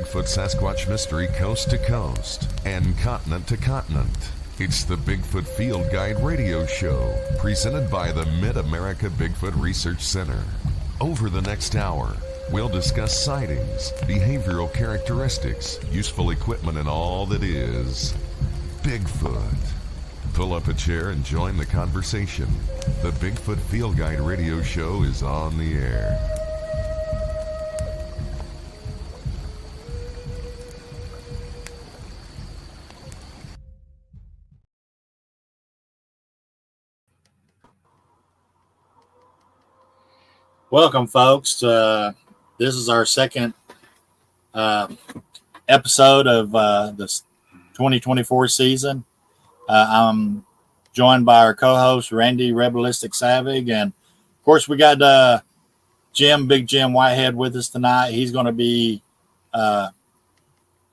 Bigfoot Sasquatch mystery coast to coast and continent to continent. It's the Bigfoot Field Guide radio show, presented by the Mid-America Bigfoot Research Center. Over the next hour, we'll discuss sightings, behavioral characteristics, useful equipment, and all that is Bigfoot. Pull up a chair and join the conversation. The Bigfoot Field Guide radio show is on the air. Welcome, folks. This is our second episode of this 2024 season. I'm joined by our co-host, Randy Rebelistic Savig. And, of course, we got Big Jim Whitehead with us tonight. He's going to be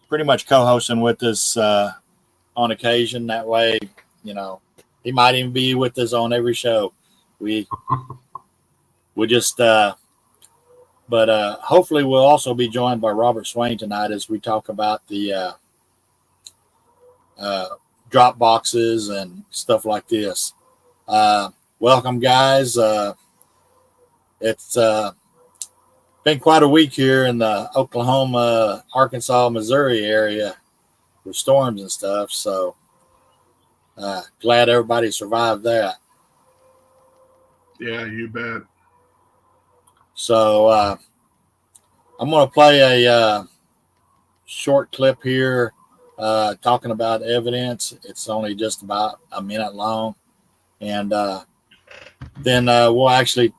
pretty much co-hosting with us on occasion. That way, you know, he might even be with us on every show. We just, but hopefully we'll also be joined by Robert Swain tonight as we talk about the drop boxes and stuff like this. Welcome, guys. It's been quite a week here in the Oklahoma, Arkansas, Missouri area with storms and stuff. So glad everybody survived that. Yeah, you bet. So I'm going to play a short clip here talking about evidence. It's only just about a minute long. And then we'll actually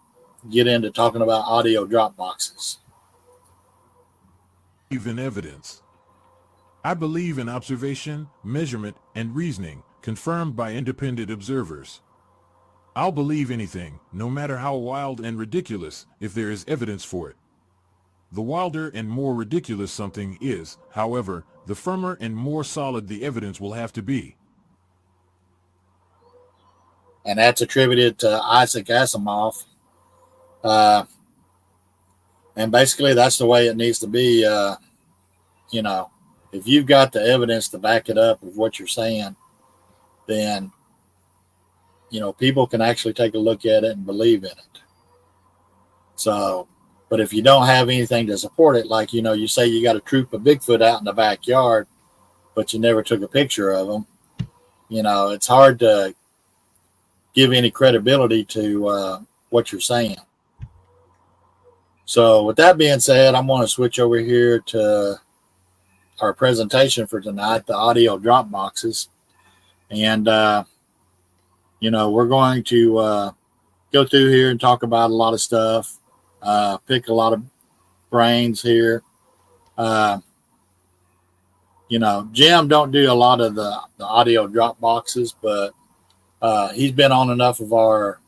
get into talking about audio drop boxes. In evidence. I believe in observation, measurement, and reasoning confirmed by independent observers. I'll believe anything, no matter how wild and ridiculous, if there is evidence for it. The wilder and more ridiculous something is, however, the firmer and more solid the evidence will have to be. And that's attributed to Isaac Asimov. And basically, that's the way it needs to be. You know, if you've got the evidence to back it up of what you're saying, then you know, people can actually take a look at it and believe in it. So, but if you don't have anything to support it, like, you know, you say you got a troop of Bigfoot out in the backyard, but you never took a picture of them, you know, it's hard to give any credibility to what you're saying. So with that being said, I'm going to switch over here to our presentation for tonight, the audio drop boxes. And, you know, we're going to go through here and talk about a lot of stuff, pick a lot of brains here. You know, Jim don't do a lot of the audio drop boxes, but he's been on enough of our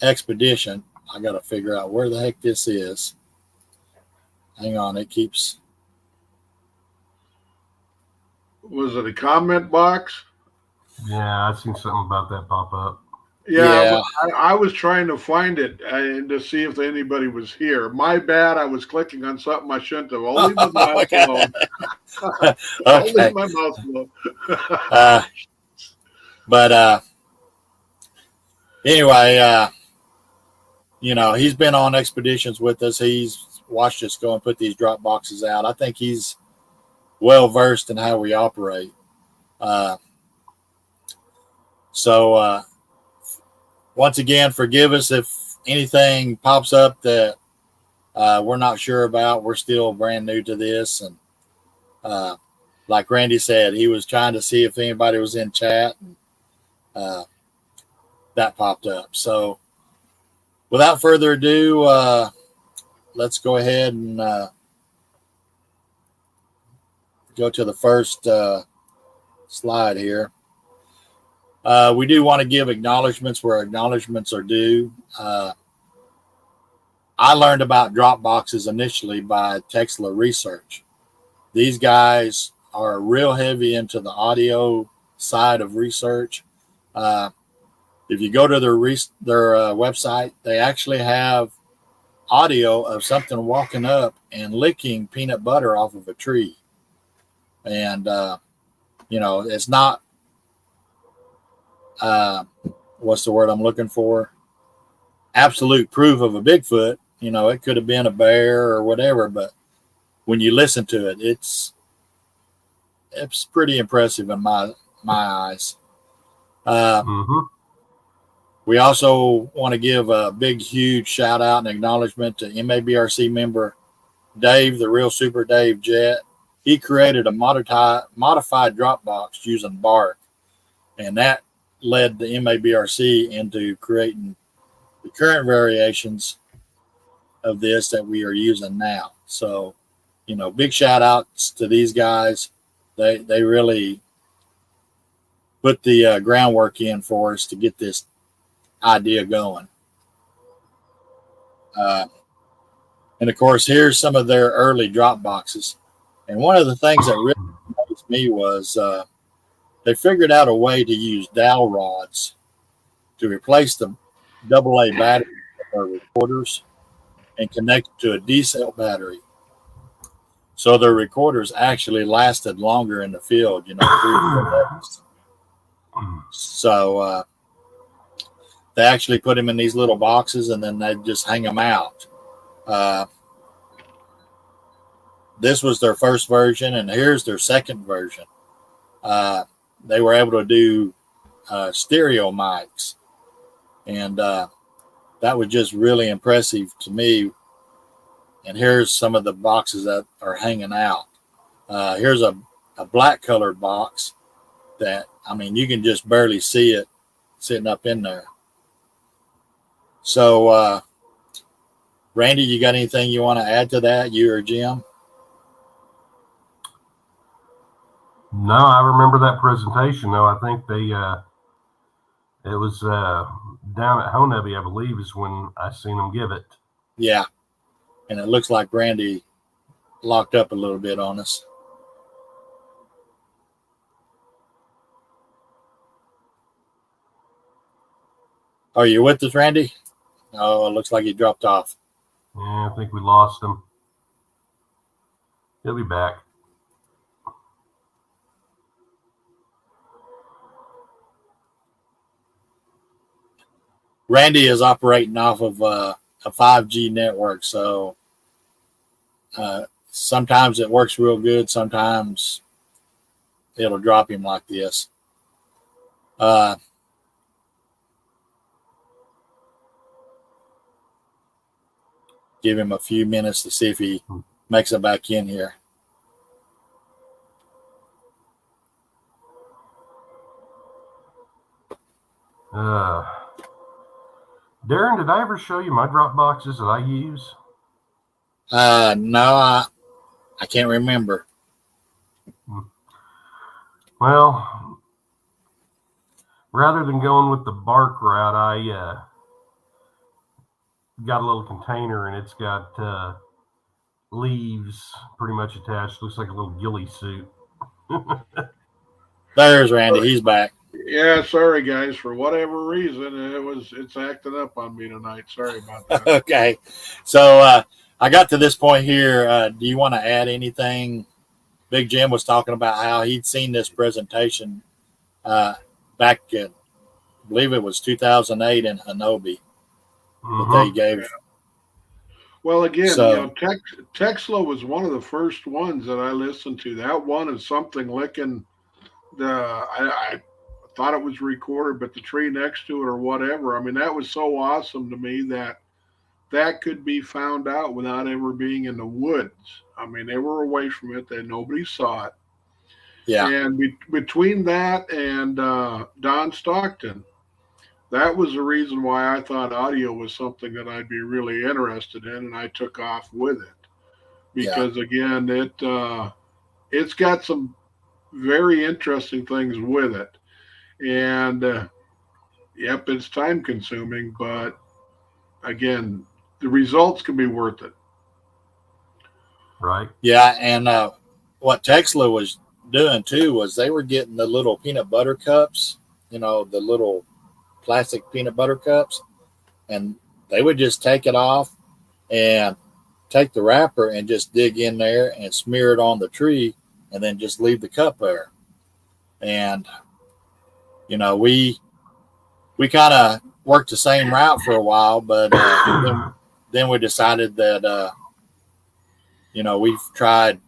expedition. I got to figure out where the heck this is. Hang on, it keeps... Was it a comment box? Yeah, I've seen something about that pop up. Yeah. I was trying to find it and to see if anybody was here. My bad. I was clicking on something I shouldn't have. I'll leave my mouth alone. I'll leave my mouth alone. But anyway, you know, he's been on expeditions with us. He's watched us go and put these drop boxes out. I think he's well versed in how we operate. So once again, forgive us if anything pops up that we're not sure about. We're still brand new to this. And like Randy said, he was trying to see if anybody was in chat. That popped up. So without further ado, let's go ahead and go to the first slide here. We do want to give acknowledgments where acknowledgments are due. I learned about drop boxes initially by Tesla Research. These guys are real heavy into the audio side of research. if you go to their website, they actually have audio of something walking up and licking peanut butter off of a tree. And, it's not, what's the word I'm looking for? Absolute proof of a Bigfoot. It could have been a bear or whatever, but when you listen to it, it's pretty impressive in my eyes. We also want to give a big, huge shout out and acknowledgement to MABRC member Dave, the Real Super Dave Jet. He created a modified Dropbox using bark, and that led the MABRC into creating the current variations of this that we are using now. So, big shout outs to these guys. They really put the groundwork in for us to get this idea going. And of course, here's some of their early drop boxes. And one of the things that really amazed me was they figured out a way to use dowel rods to replace the AA battery of recorders and connect it to a D-cell battery. So their recorders actually lasted longer in the field, 3 or 4 days. So they actually put them in these little boxes and then they just hang them out. This was their first version, and here's their second version. They were able to do stereo mics, and that was just really impressive to me. And here's some of the boxes that are hanging out. Here's a black colored box that, you can just barely see it sitting up in there. So, Randy, you got anything you want to add to that, you or Jim? No, I remember that presentation, though. I think it was down at Honebby, I believe, is when I seen them give it. Yeah. And it looks like Randy locked up a little bit on us. Are you with us, Randy? Oh, it looks like he dropped off. Yeah, I think we lost him. He'll be back. Randy is operating off of a 5G network, so sometimes it works real good. Sometimes it'll drop him like this. Give him a few minutes to see if he makes it back in here. Darren, did I ever show you my drop boxes that I use? No, I can't remember. Well, rather than going with the bark route, I got a little container and it's got leaves pretty much attached. Looks like a little ghillie suit. There's Randy. He's back. Yeah, sorry guys. For whatever reason, it's acting up on me tonight. Sorry about that. Okay, so I got to this point here. Do you want to add anything? Big Jim was talking about how he'd seen this presentation back in, I believe it was 2008 in Honebby that they gave. Well, again, Texla was one of the first ones that I listened to. That one is something licking I thought it was recorded, but the tree next to it or whatever. That was so awesome to me that could be found out without ever being in the woods. They were away from it, that nobody saw it. Yeah. And between that and Don Stockton, that was the reason why I thought audio was something that I'd be really interested in, and I took off with it. Because, again, it's got some very interesting things with it. And, yep, it's time-consuming, but, again, the results can be worth it. Right. Yeah, and what Texla was doing, too, was they were getting the little peanut butter cups, the little plastic peanut butter cups, and they would just take it off and take the wrapper and just dig in there and smear it on the tree, and then just leave the cup there. And we kind of worked the same route for a while, but then we decided that we've tried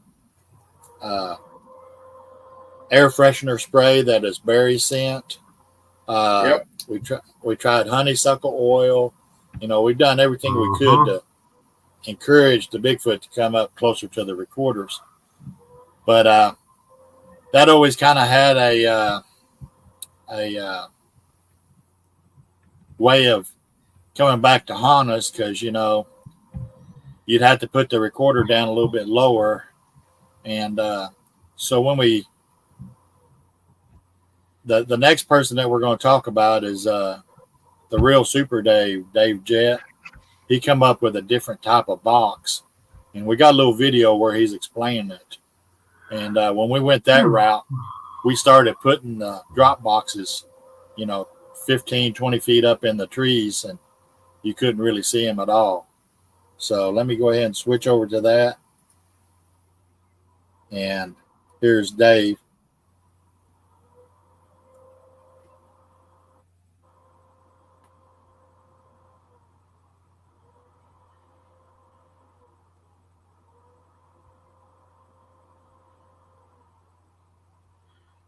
air freshener spray that is berry scent. Yep. We tried honeysuckle oil. We've done everything we could to encourage the Bigfoot to come up closer to the recorders. But that always kind of had a way of coming back to haunt us, because you'd have to put the recorder down a little bit lower. And so when the next person that we're going to talk about is the real Super Dave Jett. He come up with a different type of box, and we got a little video where he's explaining it. And when we went that route, we started putting the drop boxes 15, 20 feet up in the trees, and you couldn't really see them at all. So let me go ahead and switch over to that. And here's Dave.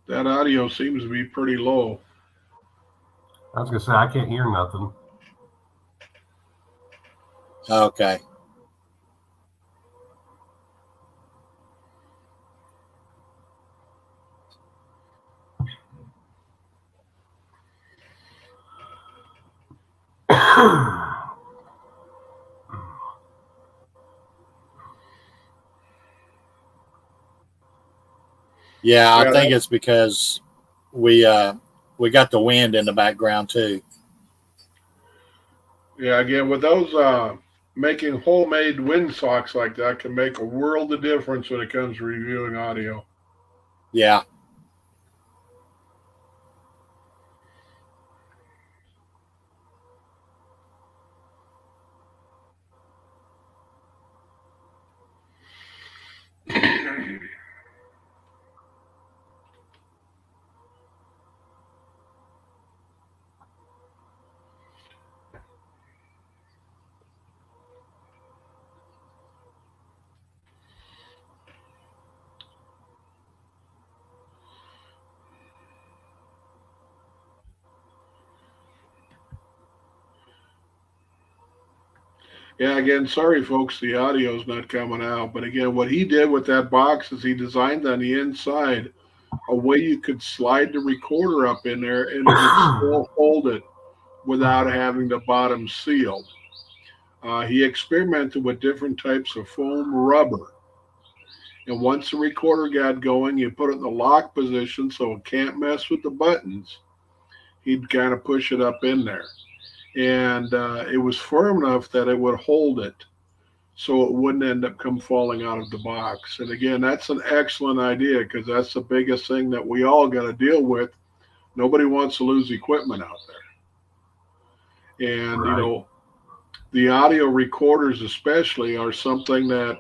That audio seems to be pretty low. I was going to say, I can't hear nothing. Okay. Yeah, I think it's because we got the wind in the background too. Yeah, again, with those making homemade wind socks like that can make a world of difference when it comes to reviewing audio. Yeah. Yeah, again, sorry, folks, the audio's not coming out. But again, what he did with that box is he designed on the inside a way you could slide the recorder up in there and it would still hold it without having the bottom sealed. He experimented with different types of foam rubber. And once the recorder got going, you put it in the lock position so it can't mess with the buttons. He'd kind of push it up in there. And it was firm enough that it would hold it so it wouldn't end up falling out of the box. And again, that's an excellent idea, because that's the biggest thing that we all got to deal with. Nobody wants to lose equipment out there. And, Right. the audio recorders especially are something that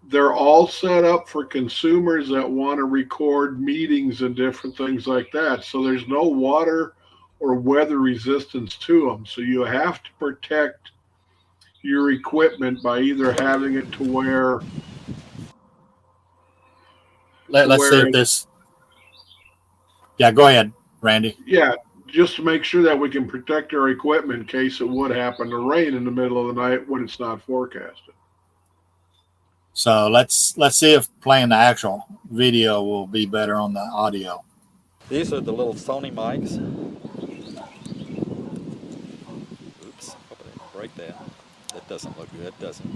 they're all set up for consumers that want to record meetings and different things like that. So there's no water or weather resistance to them. So you have to protect your equipment by either having it to where... Let's see if this... Yeah, go ahead, Randy. Yeah, just to make sure that we can protect our equipment in case it would happen to rain in the middle of the night when it's not forecasted. So let's see if playing the actual video will be better on the audio. These are the little Sony mics. Oops, hope I didn't break that. That doesn't look good, does it?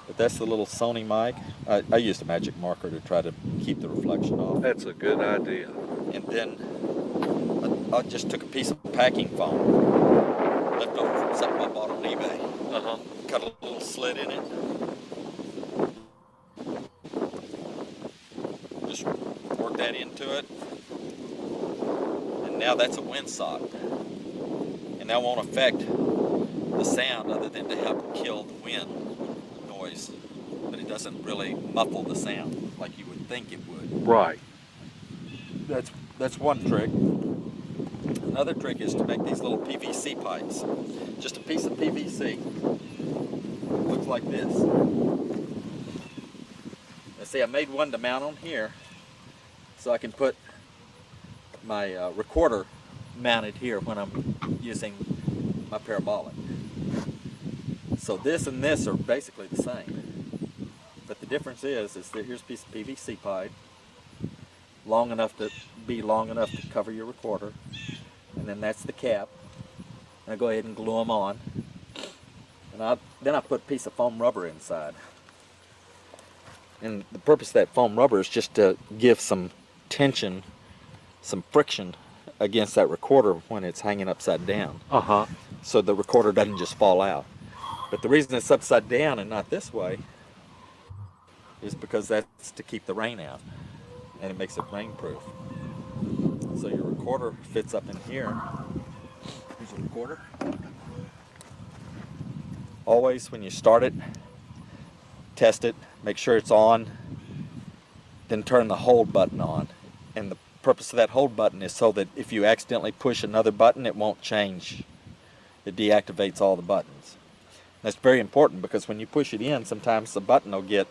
But that's the little Sony mic. I used a magic marker to try to keep the reflection off. That's a good idea. And then I just took a piece of packing foam, left over from something I bought on eBay. Cut a little slit in it. Just work that into it. And now that's a windsock. and that won't affect the sound other than to help kill the wind noise, but it doesn't really muffle the sound like you would think it would. Right. That's one trick. Another trick is to make these little PVC pipes. Just a piece of PVC. Looks like this. Now see, I made one to mount on here so I can put my recorder mounted here when I'm using my parabolic. So this and this are basically the same. But the difference is that here's a piece of PVC pipe, long enough to cover your recorder, and then that's the cap. And I go ahead and glue them on, and then I put a piece of foam rubber inside. And the purpose of that foam rubber is just to give some tension, some friction against that recorder when it's hanging upside down. So the recorder doesn't just fall out. But the reason it's upside down and not this way is because that's to keep the rain out, and it makes it rainproof. So your recorder fits up in here. Here's a recorder. Always when you start it, test it, make sure it's on, then turn the hold button on. And the purpose of that hold button is so that if you accidentally push another button, it won't change. It deactivates all the buttons. That's very important because when you push it in, sometimes the button will get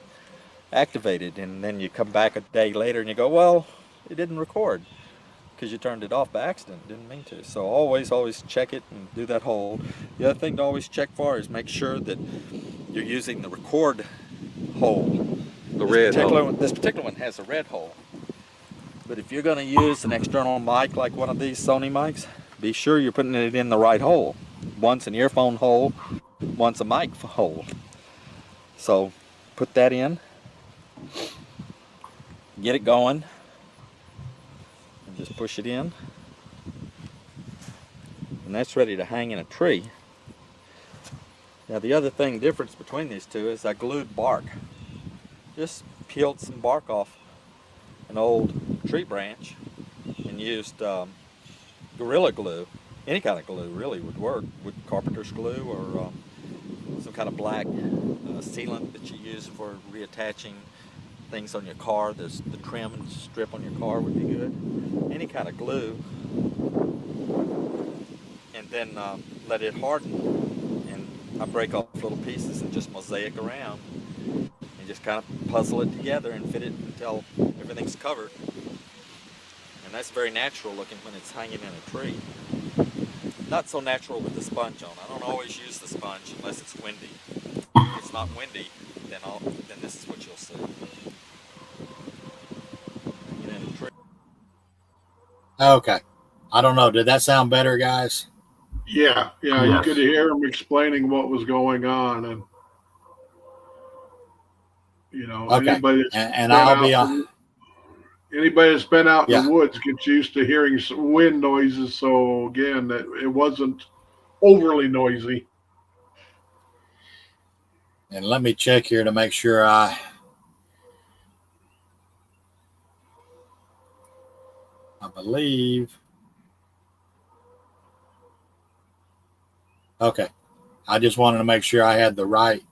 activated, and then you come back a day later and you go, well, it didn't record because you turned it off by accident, didn't mean to. So always check it and do that hold. The other thing to always check for is make sure that you're using the record hole. This particular one has a red hole. But if you're going to use an external mic like one of these Sony mics, be sure you're putting it in the right hole. One's an earphone hole, one's a mic hole. So put that in, get it going, and just push it in. And that's ready to hang in a tree. Now the other difference between these two is I glued bark. Just peeled some bark off an old tree branch and used Gorilla Glue. Any kind of glue really would work, with carpenter's glue or some kind of black sealant that you use for reattaching things on your car. The trim and strip on your car would be good. Any kind of glue. And then let it harden. And I break off little pieces and just mosaic around. And just kind of puzzle it together and fit it until everything's covered. And that's very natural looking when it's hanging in a tree. Not so natural with the sponge on. I don't always use the sponge unless it's windy. If it's not windy, then this is what you'll see. Hanging in a tree. Okay. I don't know. Did that sound better, guys? Yeah. Yes. You could hear him explaining what was going on, and Okay. anybody that's been out in the woods gets used to hearing some wind noises. So again, it wasn't overly noisy. And let me check here to make sure I believe. Okay. I just wanted to make sure I had the right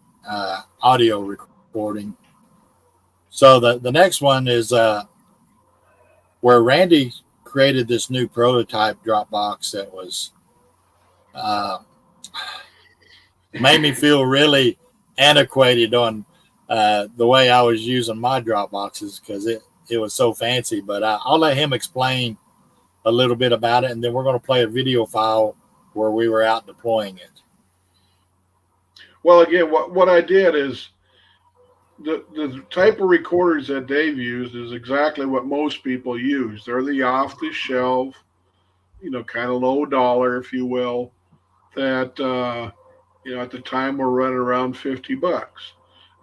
audio recording. So the next one is where Randy created this new prototype drop box that was made me feel really antiquated on the way I was using my drop boxes because it was so fancy. But I'll let him explain a little bit about it, and then we're going to play a video file where we were out deploying it. Well, again, what I did is the type of recorders that Dave used is exactly what most people use. They're the off-the-shelf, kind of low dollar, if you will, that, at the time were running around $50.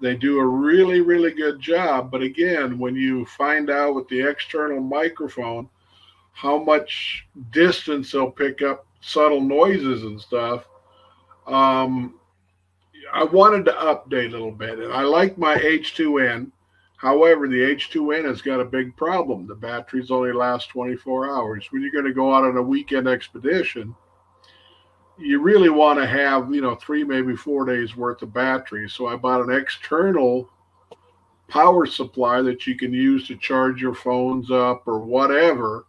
They do a really, really good job. But again, when you find out with the external microphone how much distance they'll pick up subtle noises and stuff, I wanted to update a little bit. And I like my H2N. However, the H2N has got a big problem. The batteries only last 24 hours. When you're going to go out on a weekend expedition, you really want to have, 3, maybe 4 days worth of batteries. So I bought an external power supply that you can use to charge your phones up or whatever,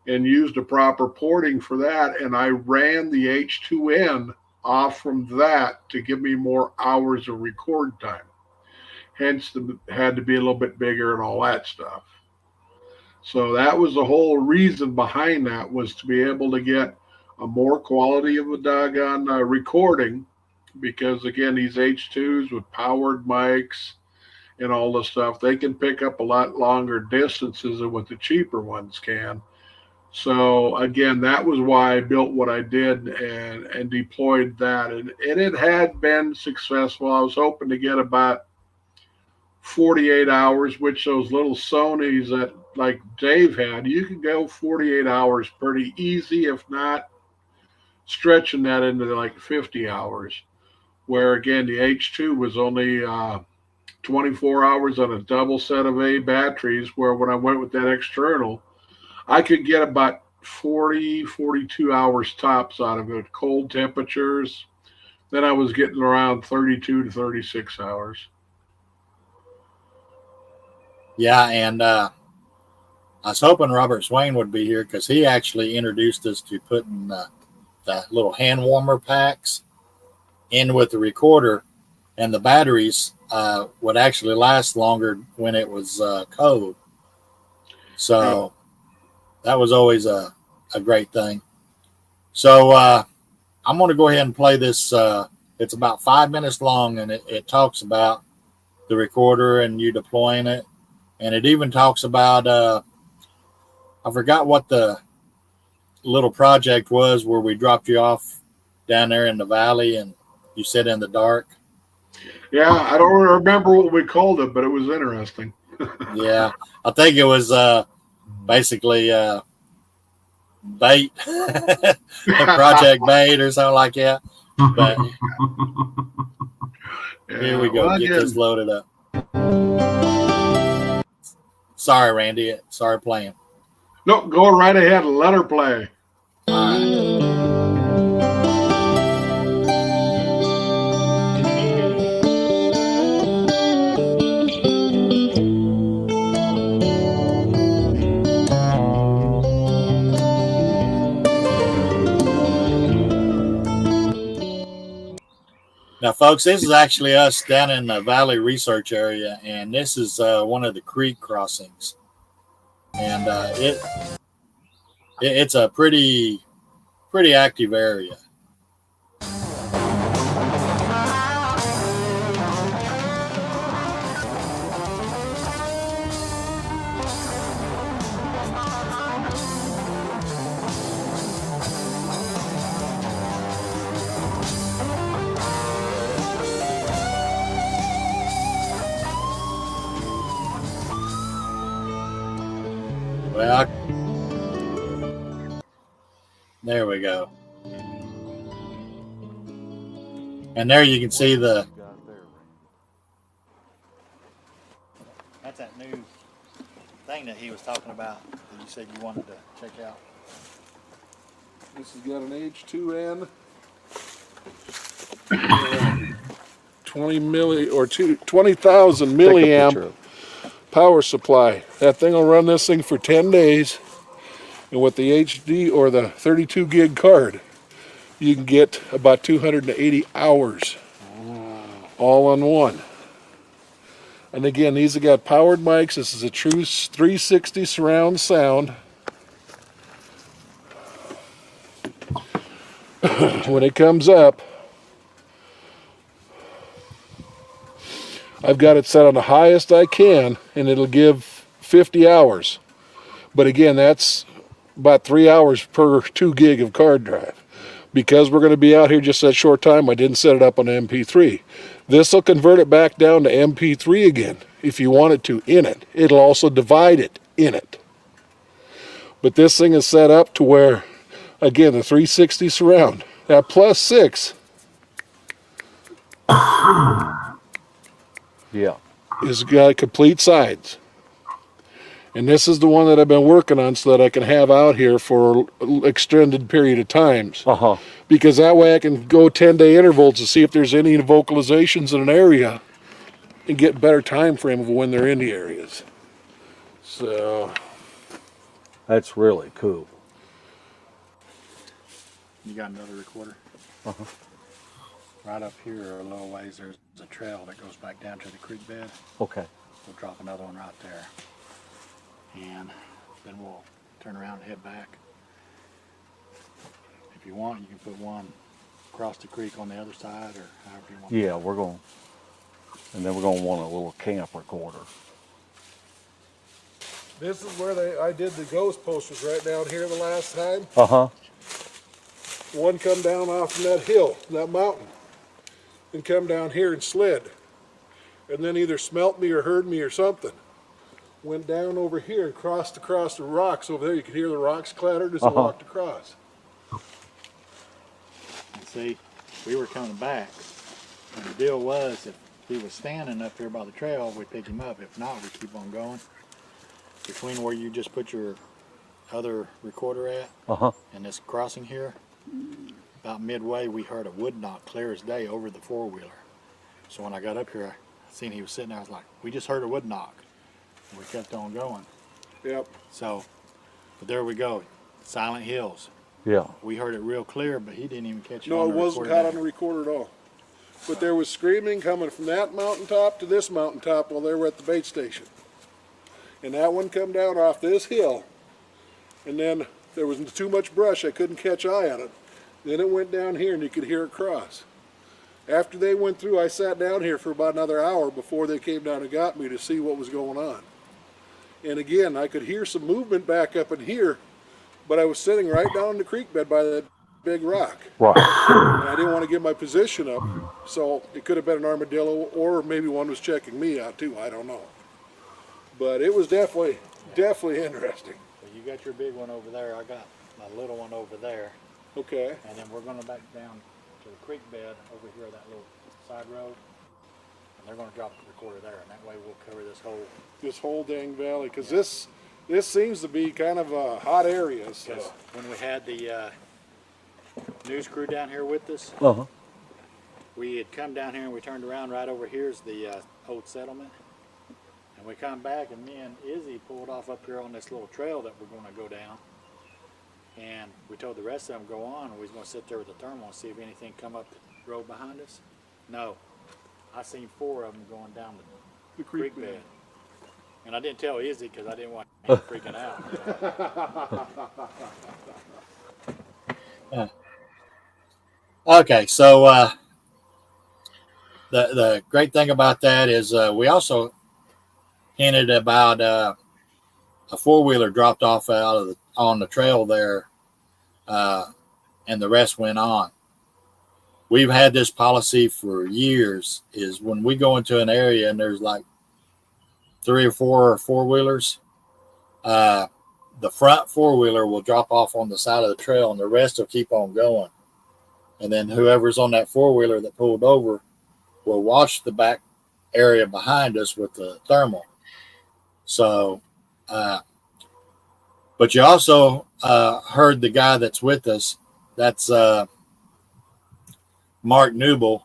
and used a proper porting for that. And I ran the H2N off from that to give me more hours of record time. Hence, had to be a little bit bigger and all that stuff. So that was the whole reason behind that, was to be able to get a more quality of a doggone recording, because again, these H2s with powered mics and all the stuff, they can pick up a lot longer distances than what the cheaper ones can. So again, that was why I built what I did and deployed that, and it had been successful. I was hoping to get about 48 hours, which those little Sonys that like Dave had, you can go 48 hours pretty easy, if not stretching that into like 50 hours, where again, the H2 was only 24 hours on a double set of A batteries, where when I went with that external, I could get about 40, 42 hours tops out of it, cold temperatures. Then I was getting around 32 to 36 hours. Yeah, and I was hoping Robert Swain would be here, because he actually introduced us to putting the little hand warmer packs in with the recorder, and the batteries would actually last longer when it was cold. So that was always a great thing. So I'm going to go ahead and play this. It's about 5 minutes long, and it talks about the recorder and you deploying it. And it even talks about, I forgot what the little project was where we dropped you off down there in the valley and you sit in the dark. Yeah, I don't remember what we called it, but it was interesting. Yeah, I think it was basically bait, Project Bait or something like that. But Yeah, here we go. well, Get this loaded up. Sorry, Randy. Sorry playing. No, go right ahead and let her play. All right. Now, folks, this is actually us down in the Valley Research Area, and this is one of the creek crossings. And it's a pretty active area. Well, there we go. And there you can see the... That's that new thing that he was talking about that you said you wanted to check out. This has got an H2N, 20,000 milliamp power supply. That thing will run this thing for 10 days. And with the HD or the 32 gig card, you can get about 280 hours all on one. And again, these have got powered mics. This is a true 360 surround sound. When it comes up, I've got it set on the highest I can, and it'll give 50 hours. But again, that's about 3 hours per 2 gig of card drive. Because we're going to be out here just that short time, I didn't set it up on MP3. This will convert it back down to MP3 again, if you want it to, in it. It'll also divide it in it. But this thing is set up to where, again, the 360 surround, that +6 Yeah. is got complete sides. And this is the one that I've been working on so that I can have out here for an extended period of times. Because that way I can go 10-day intervals to see if there's any vocalizations in an area and get better time frame of when they're in the areas. So That's really cool. You got another recorder? Right up here, a little ways, there's a trail that goes back down to the creek bed. Okay. We'll drop another one right there. And then we'll turn around and head back. If you want, you can put one across the creek on the other side, or however you want. Yeah, we're going, and then we're going to want a little camp recorder. this is where I did the ghost posters right down here the last time. One come down off from that hill, that mountain, and come down here and slid. And then either smelt me or heard me or something. Went down over here and crossed across the rocks over there. You could hear the rocks clattered as I walked across. And see, we were coming back. And the deal was, if he was standing up here by the trail, we'd pick him up. If not, we'd keep on going. Between where you just put your other recorder at and this crossing here, about midway, we heard a wood knock clear as day over the four-wheeler. So when I got up here, I seen he was sitting there. I was like, we just heard a wood knock. And we kept on going. Yep. So, but there we go. Silent Hills. Yeah. We heard it real clear, but he didn't even catch it. No, on it the wasn't recorder caught on the recorder at all. But there was screaming coming from that mountaintop to this mountaintop while they were at the bait station. And that one come down off this hill. And then there was too much brush. I couldn't catch eye on it. Then it went down here and you could hear it cross. After they went through, I sat down here for about another hour before they came down and got me to see what was going on. And again, I could hear some movement back up in here, but I was sitting right down in the creek bed by that big rock. Right. And I didn't want to give my position up, so it could have been an armadillo, or maybe one was checking me out too, I don't know. But it was definitely interesting. So you got your big one over there, I got my little one over there. Okay. And then we're going to back down to the creek bed over here, that little side road. And they're going to drop the recorder there, and that way we'll cover this whole dang valley, because this seems to be kind of a hot area. So. When we had the news crew down here with us, we had come down here and we turned around. Right over here is the old settlement. And we come back, and me and Izzy pulled off up here on this little trail that we're going to go down. And we told the rest of them to go on, and we was going to sit there with the thermal and see if anything come up the road behind us. No. I seen 4 of them going down the creek bed. And I didn't tell Izzy because I didn't want him freaking out. Okay, so the great thing about that is we also hinted about a four-wheeler dropped off on the trail there, and the rest went on. We've had this policy for years, is when we go into an area and there's like 3 or 4 four-wheelers, the front four-wheeler will drop off on the side of the trail and the rest will keep on going. And then whoever's on that four-wheeler that pulled over will watch the back area behind us with the thermal. So, but you also heard the guy that's with us, that's Mark Newble.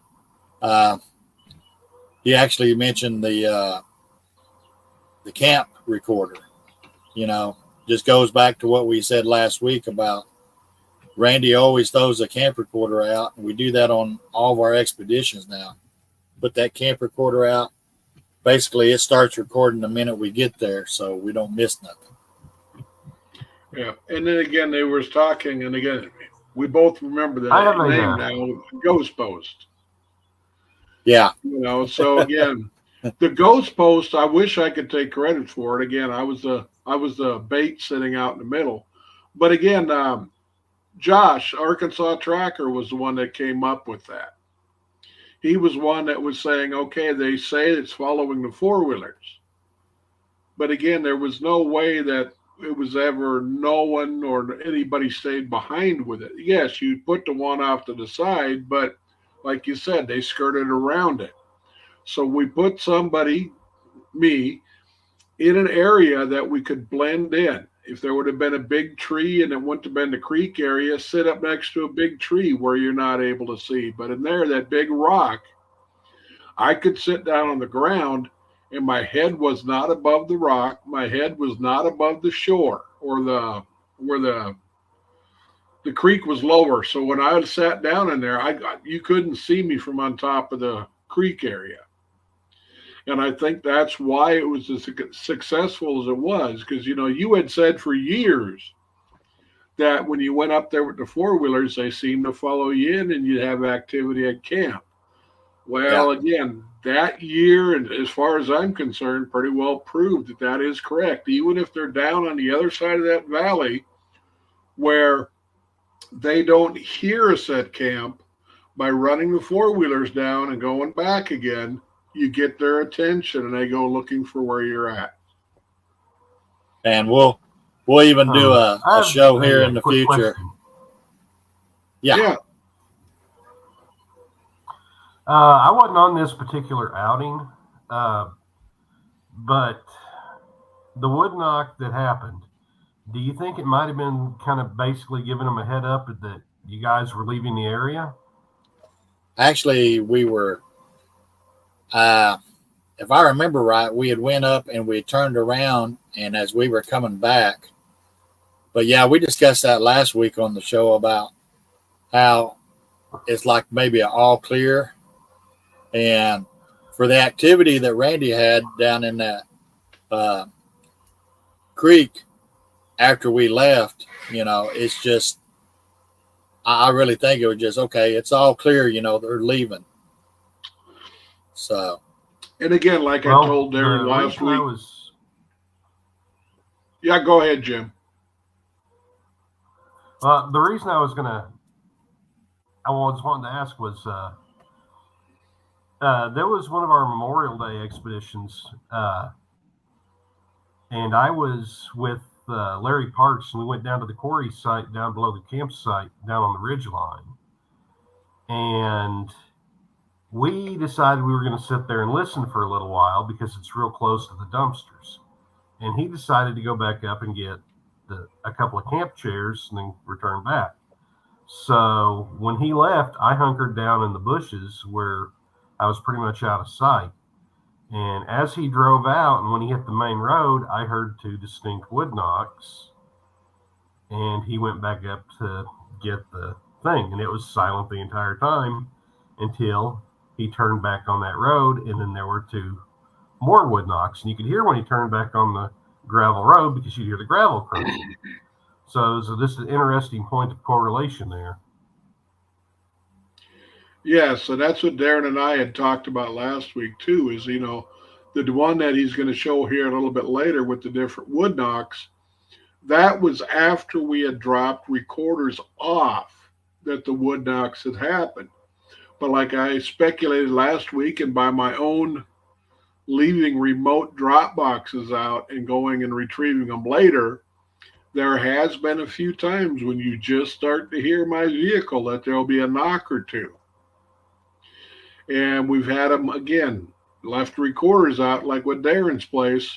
He actually mentioned the camp recorder. You know, just goes back to what we said last week about Randy always throws a camp recorder out, and we do that on all of our expeditions now. Put that camp recorder out. Basically, it starts recording the minute we get there, so we don't miss nothing. Yeah, and then again, they were talking, and again, we both remember the name now, Ghost Post. Yeah. You know, so again, the Ghost Post, I wish I could take credit for it. Again, I was the bait sitting out in the middle. But again, Josh, Arkansas Tracker, was the one that came up with that. He was one that was saying, okay, they say it's following the four-wheelers. But again, there was no way that it was ever no one or anybody stayed behind with it. Yes, you put the one off to the side, but like you said, they skirted around it. So we put somebody, me, in an area that we could blend in. If there would have been a big tree and it wouldn't have been the creek area, sit up next to a big tree where you're not able to see. But in there, that big rock, I could sit down on the ground and my head was not above the rock. My head was not above the shore or where the creek was lower. So when I sat down in there, you couldn't see me from on top of the creek area. And I think that's why it was as successful as it was, because, you had said for years that when you went up there with the four-wheelers, they seemed to follow you in and you'd have activity at camp. Well, again, that year, and as far as I'm concerned, pretty well proved that is correct. Even if they're down on the other side of that valley where they don't hear us at camp, by running the four-wheelers down and going back again, you get their attention and they go looking for where you're at. And we'll even do a show here in the future. Yeah. I wasn't on this particular outing, but the wood knock that happened, do you think it might have been kind of basically giving them a head up that you guys were leaving the area? Actually, we were, if I remember right, we had went up and we turned around, and as we were coming back, but yeah, we discussed that last week on the show about how it's like maybe an all clear, and for the activity that Randy had down in that creek after we left, it's just, I really think it was just, okay, it's all clear, they're leaving. So. And again, like I told Darren last week. Yeah, go ahead, Jim. The reason I was wanting to ask was, there was one of our Memorial Day expeditions, and I was with Larry Parks, and we went down to the quarry site down below the campsite down on the ridge line, and we decided we were going to sit there and listen for a little while because it's real close to the dumpsters. And he decided to go back up and get a couple of camp chairs and then return back. So when he left, I hunkered down in the bushes where I was pretty much out of sight. And as he drove out, and when he hit the main road, I heard two distinct wood knocks. And he went back up to get the thing. And it was silent the entire time until he turned back on that road. And then there were two more wood knocks. And you could hear when he turned back on the gravel road because you'd hear the gravel crunching. So this is an interesting point of correlation there. Yeah, so that's what Darren and I had talked about last week too, is, the one that he's going to show here a little bit later with the different wood knocks, that was after we had dropped recorders off that the wood knocks had happened. But like I speculated last week, and by my own leaving remote drop boxes out and going and retrieving them later, there has been a few times when you just start to hear my vehicle that there'll be a knock or two. And we've had them, again, left recorders out, like with Darren's place.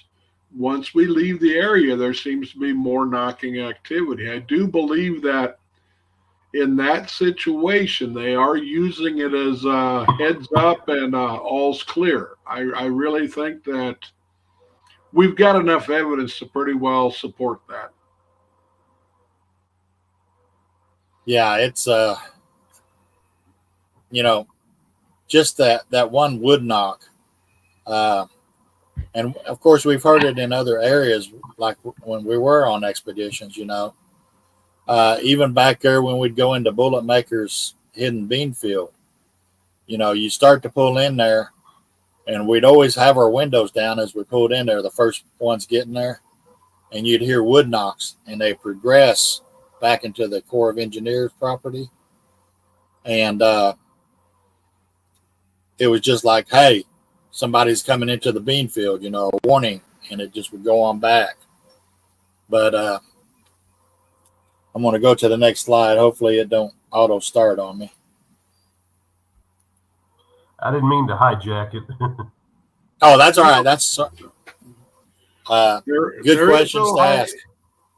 Once we leave the area, there seems to be more knocking activity. I do believe that in that situation, they are using it as heads up and all's clear. I really think that we've got enough evidence to pretty well support that. Yeah, it's, just that one wood knock. And of course, we've heard it in other areas, like when we were on expeditions, even back there when we'd go into Bullet Maker's hidden bean field, you start to pull in there, and we'd always have our windows down as we pulled in there, the first ones getting there, and you'd hear wood knocks, and they progress back into the Corps of Engineers property. And it was just like, hey, somebody's coming into the bean field, a warning, and it just would go on back. But I'm going to go to the next slide. Hopefully it don't auto start on me. I didn't mean to hijack it. Oh, that's all right. That's Good questions to ask.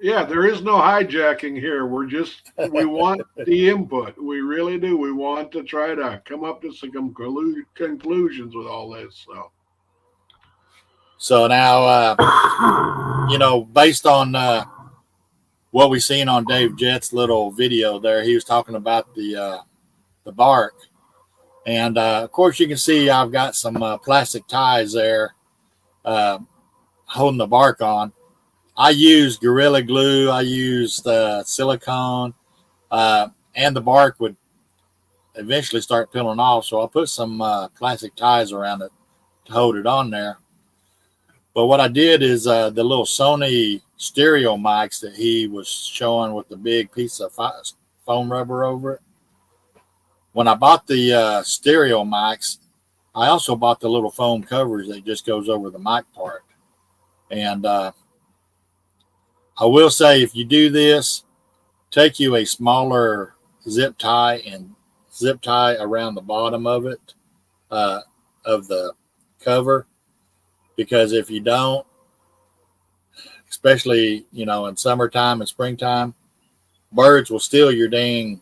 Yeah, there is no hijacking here. We want the input. We really do. We want to try to come up to some conclusions with all this. So now, based on what we seen on Dave Jett's little video there, he was talking about the bark. And, of course, you can see I've got some plastic ties there holding the bark on. I used Gorilla Glue. I used silicone. And the bark would eventually start peeling off. So I put some plastic ties around it to hold it on there. But what I did is the little Sony stereo mics that he was showing with the big piece of foam rubber over it. When I bought the stereo mics, I also bought the little foam covers that just goes over the mic part. And I will say, if you do this, take you a smaller zip tie and zip tie around the bottom of it, of the cover. Because if you don't, especially, in summertime and springtime, birds will steal your dang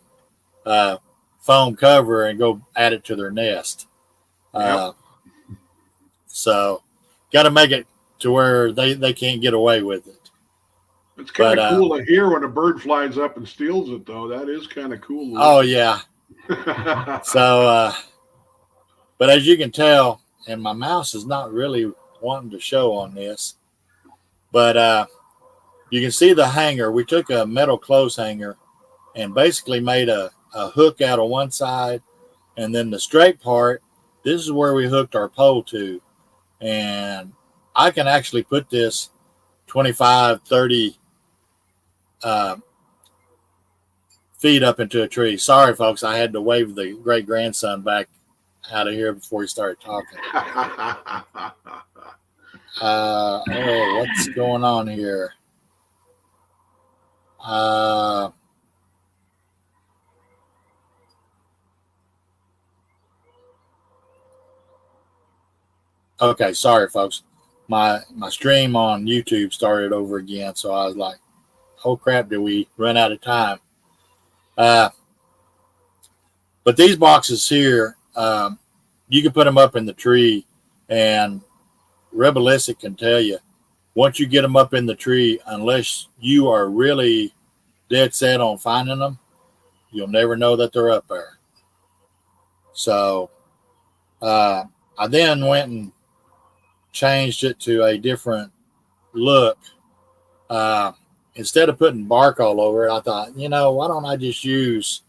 foam cover and go add it to their nest. Yep. So got to make it to where they can't get away with it. It's kind of cool to hear when a bird flies up and steals it, though. That is kind of cool. Oh, yeah. So, but as you can tell, and my mouse is not really wanting to show on this, but you can see the hanger. We took a metal clothes hanger and basically made a hook out of one side, and then the straight part, this is where we hooked our pole to. And I can actually put this 25, 30 feet up into a tree. Sorry, folks, I had to wave the great grandson back out of here before he started talking. What's going on here? Okay, sorry, folks. My stream on YouTube started over again, so I was like, oh crap, did we run out of time? But these boxes here, you can put them up in the tree, and Rebelistic can tell you, once you get them up in the tree, unless you are really dead set on finding them, you'll never know that they're up there. So I then went and changed it to a different look. Instead of putting bark all over it, I thought, why don't I just use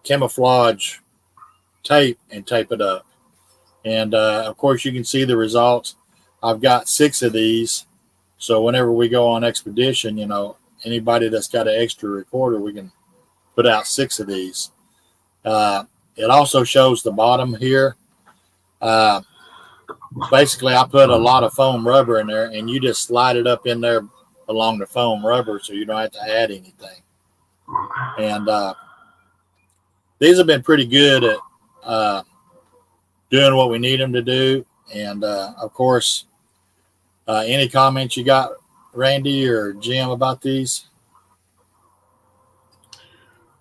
camouflage tape and tape it up? And of course, you can see the results. I've got 6 of these. So whenever we go on expedition, anybody that's got an extra recorder, we can put out 6 of these. It also shows the bottom here. Basically, I put a lot of foam rubber in there, and you just slide it up in there along the foam rubber so you don't have to add anything. And these have been pretty good at doing what we need them to do. And, of course, any comments you got, Randy or Jim, about these?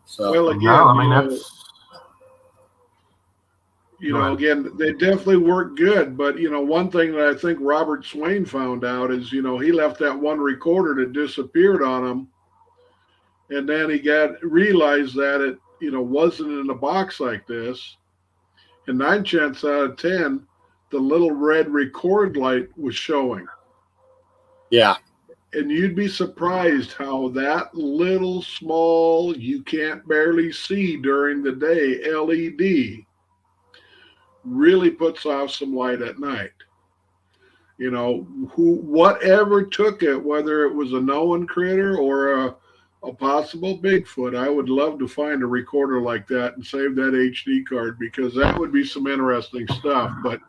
So, well, again, no, I mean, that's... again, they definitely work good. But, one thing that I think Robert Swain found out is, he left that one recorder that disappeared on him. And then he realized that it, wasn't in a box like this. And 9 chances out of 10, the little red record light was showing. Yeah. And you'd be surprised how that little small, you can't barely see during the day LED really puts off some light at night. Whatever took it, whether it was a known critter or a possible Bigfoot, I would love to find a recorder like that and save that HD card, because that would be some interesting stuff. But,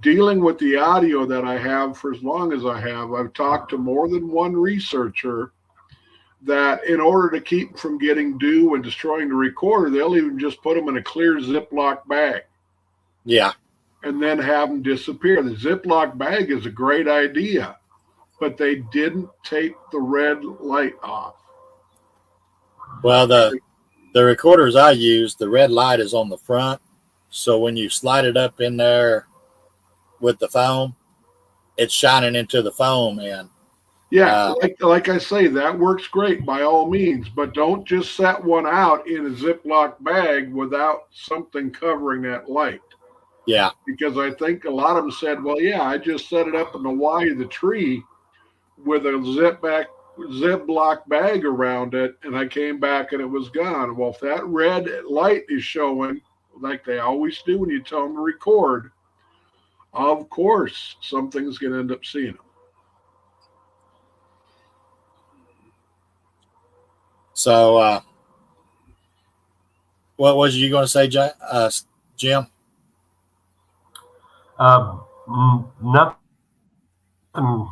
dealing with the audio that I have for as long as I have, I've talked to more than one researcher that in order to keep from getting dew and destroying the recorder, they'll even just put them in a clear Ziploc bag. Yeah. and then have them disappear. The Ziploc bag is a great idea, but they didn't tape the red light off. Well, the recorders I use, the red light is on the front. So when you slide it up in there with the foam, it's shining into the foam. And yeah, like I say, that works great by all means, but don't just set one out in a Ziploc bag without something covering that light. Yeah. Because I think a lot of them said, well, yeah, I just set it up in the Y of the tree with a Ziploc bag around it, and I came back and it was gone. Well, if that red light is showing, like they always do when you tell them to record, of course, something's going to end up seeing them. So, what was you going to say, Jim? Nothing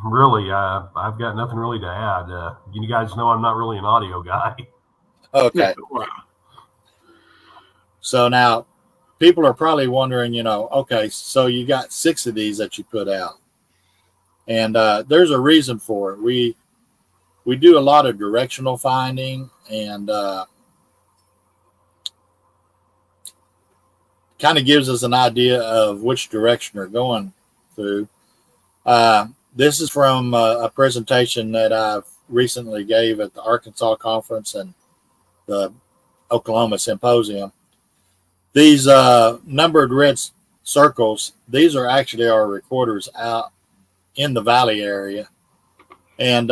really. I've got nothing really to add. You guys know I'm not really an audio guy. Okay. So now people are probably wondering, okay, so you got 6 of these that you put out, and there's a reason for it. We do a lot of directional finding, and kind of gives us an idea of which direction they're going through. This is from a presentation that I've recently gave at the Arkansas conference and the Oklahoma symposium. These numbered red circles, these are actually our recorders out in the valley area. And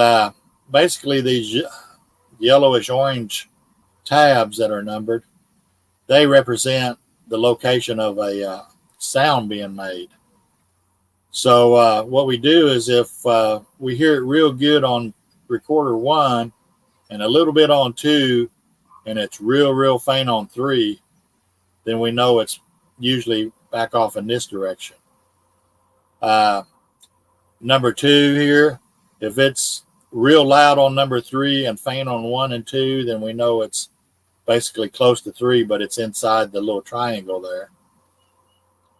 basically these yellowish orange tabs that are numbered, they represent the location of a sound being made. So what we do is if we hear it real good on recorder 1 and a little bit on 2, and it's real faint on 3, then we know it's usually back off in this direction. Number 2 here, if it's real loud on number 3 and faint on 1 and 2, then we know it's basically close to 3, but it's inside the little triangle there.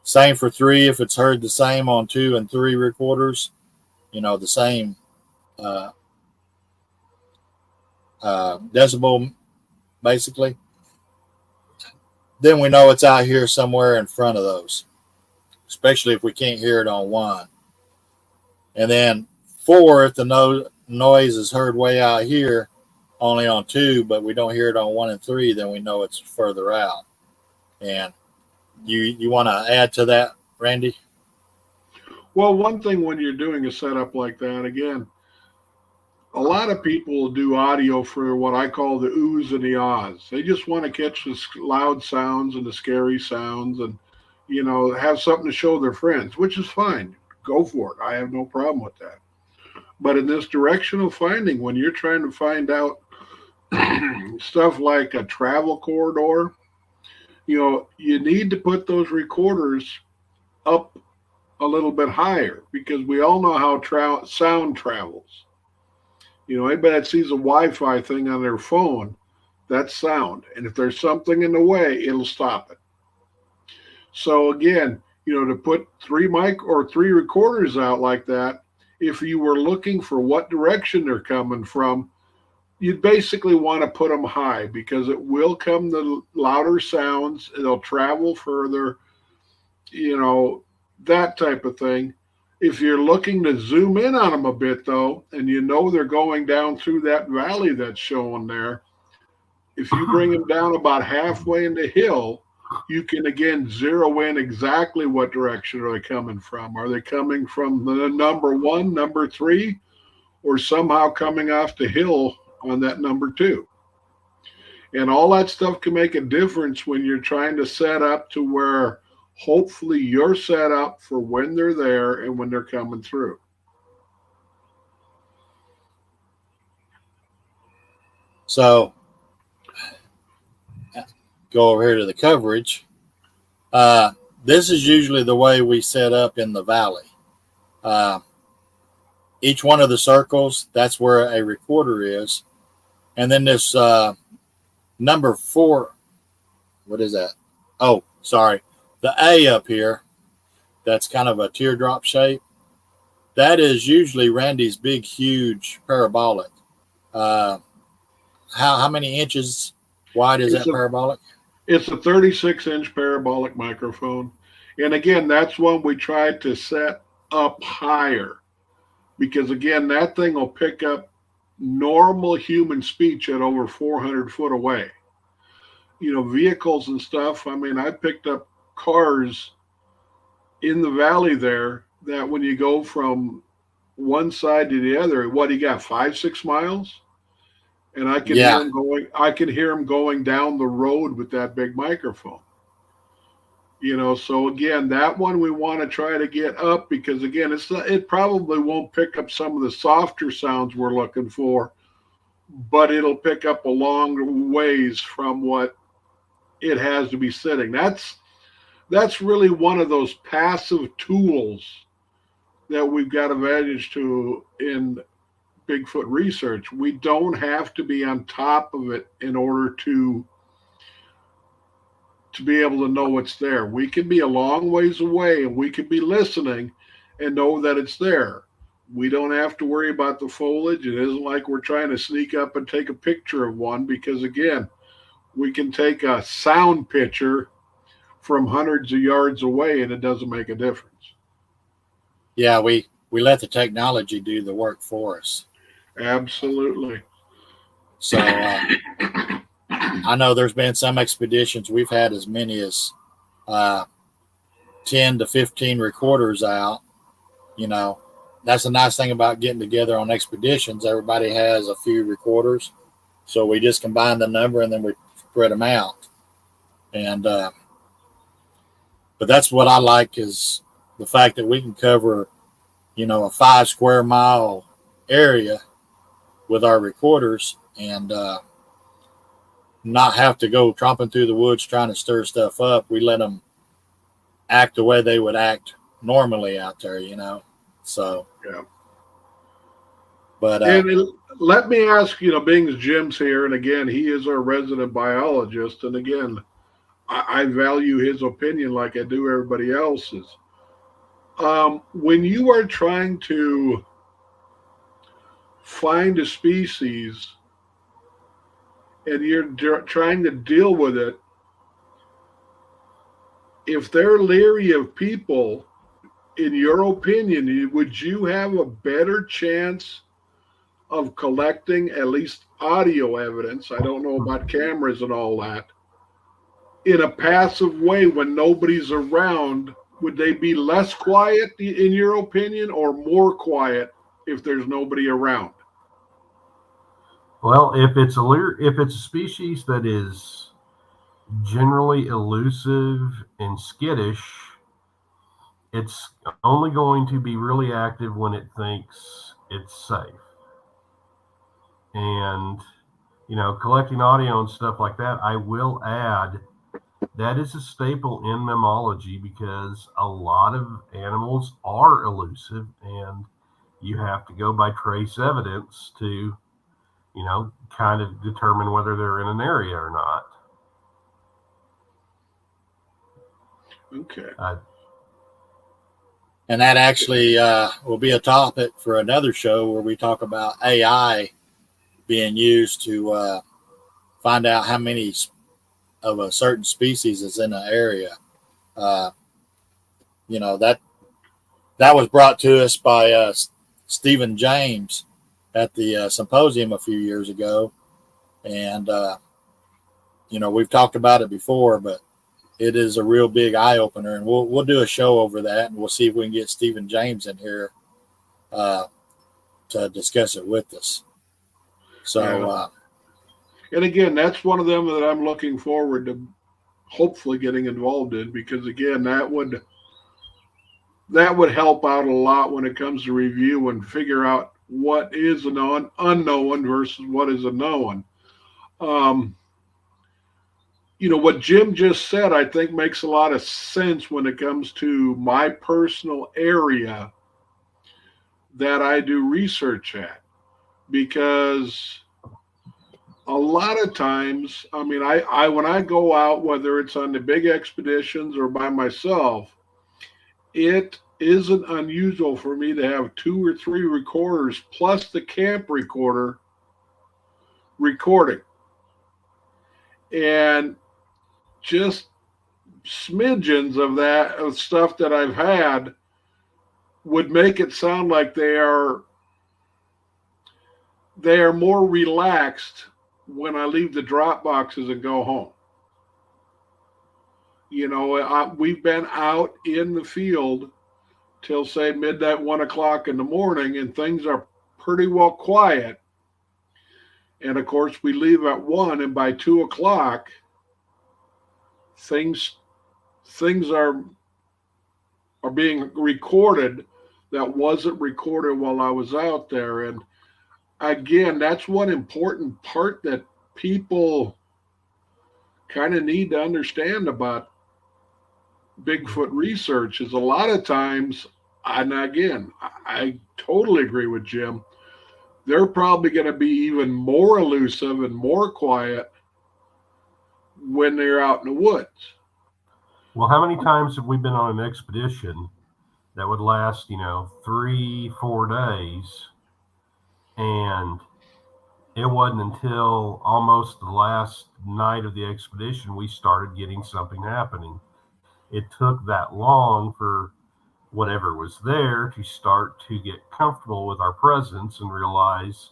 Same for 3. If it's heard the same on 2 and 3 recorders, the same decibel, basically, then we know it's out here somewhere in front of those, especially if we can't hear it on 1. And then 4, if the noise is heard way out here, only on 2, but we don't hear it on 1 and 3, then we know it's further out. And you want to add to that, Randy? Well, one thing when you're doing a setup like that, again, a lot of people do audio for what I call the oohs and the ahs. They just want to catch the loud sounds and the scary sounds and, have something to show their friends, which is fine. Go for it. I have no problem with that. But in this directional finding, when you're trying to find out stuff like a travel corridor, you need to put those recorders up a little bit higher, because we all know how sound travels. Anybody that sees a Wi-Fi thing on their phone, that's sound. And if there's something in the way, it'll stop it. So again, to put 3 recorders out like that, if you were looking for what direction they're coming from, you'd basically want to put them high, because it will come the louder sounds. It'll travel further, that type of thing. If you're looking to zoom in on them a bit, though, and they're going down through that valley that's showing there, if you bring them down about halfway in the hill, you can, again, zero in exactly what direction are they coming from. Are they coming from the number 1, number 3, or somehow coming off the hill on that number 2? And all that stuff can make a difference when you're trying to set up to where hopefully you're set up for when they're there and when they're coming through. So go over here to the coverage. This is usually the way we set up in the valley. Each one of the circles, that's where a recorder is. And then this number 4, what is that? Oh, sorry. The A up here, that's kind of a teardrop shape. That is usually Randy's big, huge parabolic. How many inches wide is that parabolic? It's a 36-inch parabolic microphone. And again, that's one we tried to set up higher because, again, that thing will pick up normal human speech at over 400 foot away. You know, vehicles and stuff. I mean, I picked up cars in the valley there that when you go from one side to the other, what do you got, 5-6 miles? And I can hear him going. I can hear him going down the road with that big microphone. You know, so again, that one we want to try to get up because again, it probably won't pick up some of the softer sounds we're looking for, but it'll pick up a long ways from what it has to be sitting. That's really one of those passive tools that we've got advantage to in Bigfoot research. We don't have to be on top of it in order to be able to know what's there. We can be a long ways away and we can be listening and know that it's there. We don't have to worry about the foliage. It isn't like we're trying to sneak up and take a picture of one because, again, we can take a sound picture from hundreds of yards away and it doesn't make a difference. Yeah, we let the technology do the work for us. Absolutely. So I know there's been some expeditions we've had as many as 10 to 15 recorders out. You know, that's a nice thing about getting together on expeditions. Everybody has a few recorders. So we just combine the number and then we spread them out. And but that's what I like is the fact that we can cover, you know, a 5 square mile area with our recorders and not have to go tromping through the woods trying to stir stuff up. We let them act the way they would act normally out there, you know. So yeah. But let me ask, you know, being as Jim's here, and again, he is our resident biologist, and again, I value his opinion like I do everybody else's. When you are trying to find a species and you're trying to deal with it, if they're leery of people, in your opinion, would you have a better chance of collecting at least audio evidence? I don't know about cameras and all that. In a passive way when nobody's around, would they be less quiet in your opinion or more quiet if there's nobody around? Well, if it's a species that is generally elusive and skittish, it's only going to be really active when it thinks it's safe. And, you know, collecting audio and stuff like that, I will add, that is a staple in mammalogy because a lot of animals are elusive and you have to go by trace evidence to, you know, kind of determine whether they're in an area or not. Okay. and that actually will be a topic for another show where we talk about AI being used to find out how many of a certain species is in an area. You know, that was brought to us by Stephen James at the symposium a few years ago. And, you know, we've talked about it before, but it is a real big eye opener, and we'll do a show over that, and we'll see if we can get Stephen James in here to discuss it with us. So, and again, that's one of them that I'm looking forward to hopefully getting involved in, because again, that would help out a lot when it comes to review and figure out what is an unknown versus what is a known. You know, what Jim just said, I think makes a lot of sense when it comes to my personal area that I do research at, because a lot of times, I mean, I when I go out, whether it's on the big expeditions or by myself, it isn't unusual for me to have 2 or 3 recorders plus the camp recorder recording. And just smidgens of that, of stuff that I've had, would make it sound like they are more relaxed when I leave the drop boxes and go home. You know, we've been out in the field till, say, midnight, 1 o'clock in the morning, and things are pretty well quiet. And of course, we leave at 1, and by 2 o'clock, things are being recorded that wasn't recorded while I was out there. And again, that's one important part that people kind of need to understand about Bigfoot research is a lot of times, and again, I totally agree with Jim, they're probably going to be even more elusive and more quiet when they're out in the woods. Well, how many times have we been on an expedition that would last, 3-4 days, and it wasn't until almost the last night of the expedition we started getting something happening. It took that long for whatever was there to start to get comfortable with our presence and realize,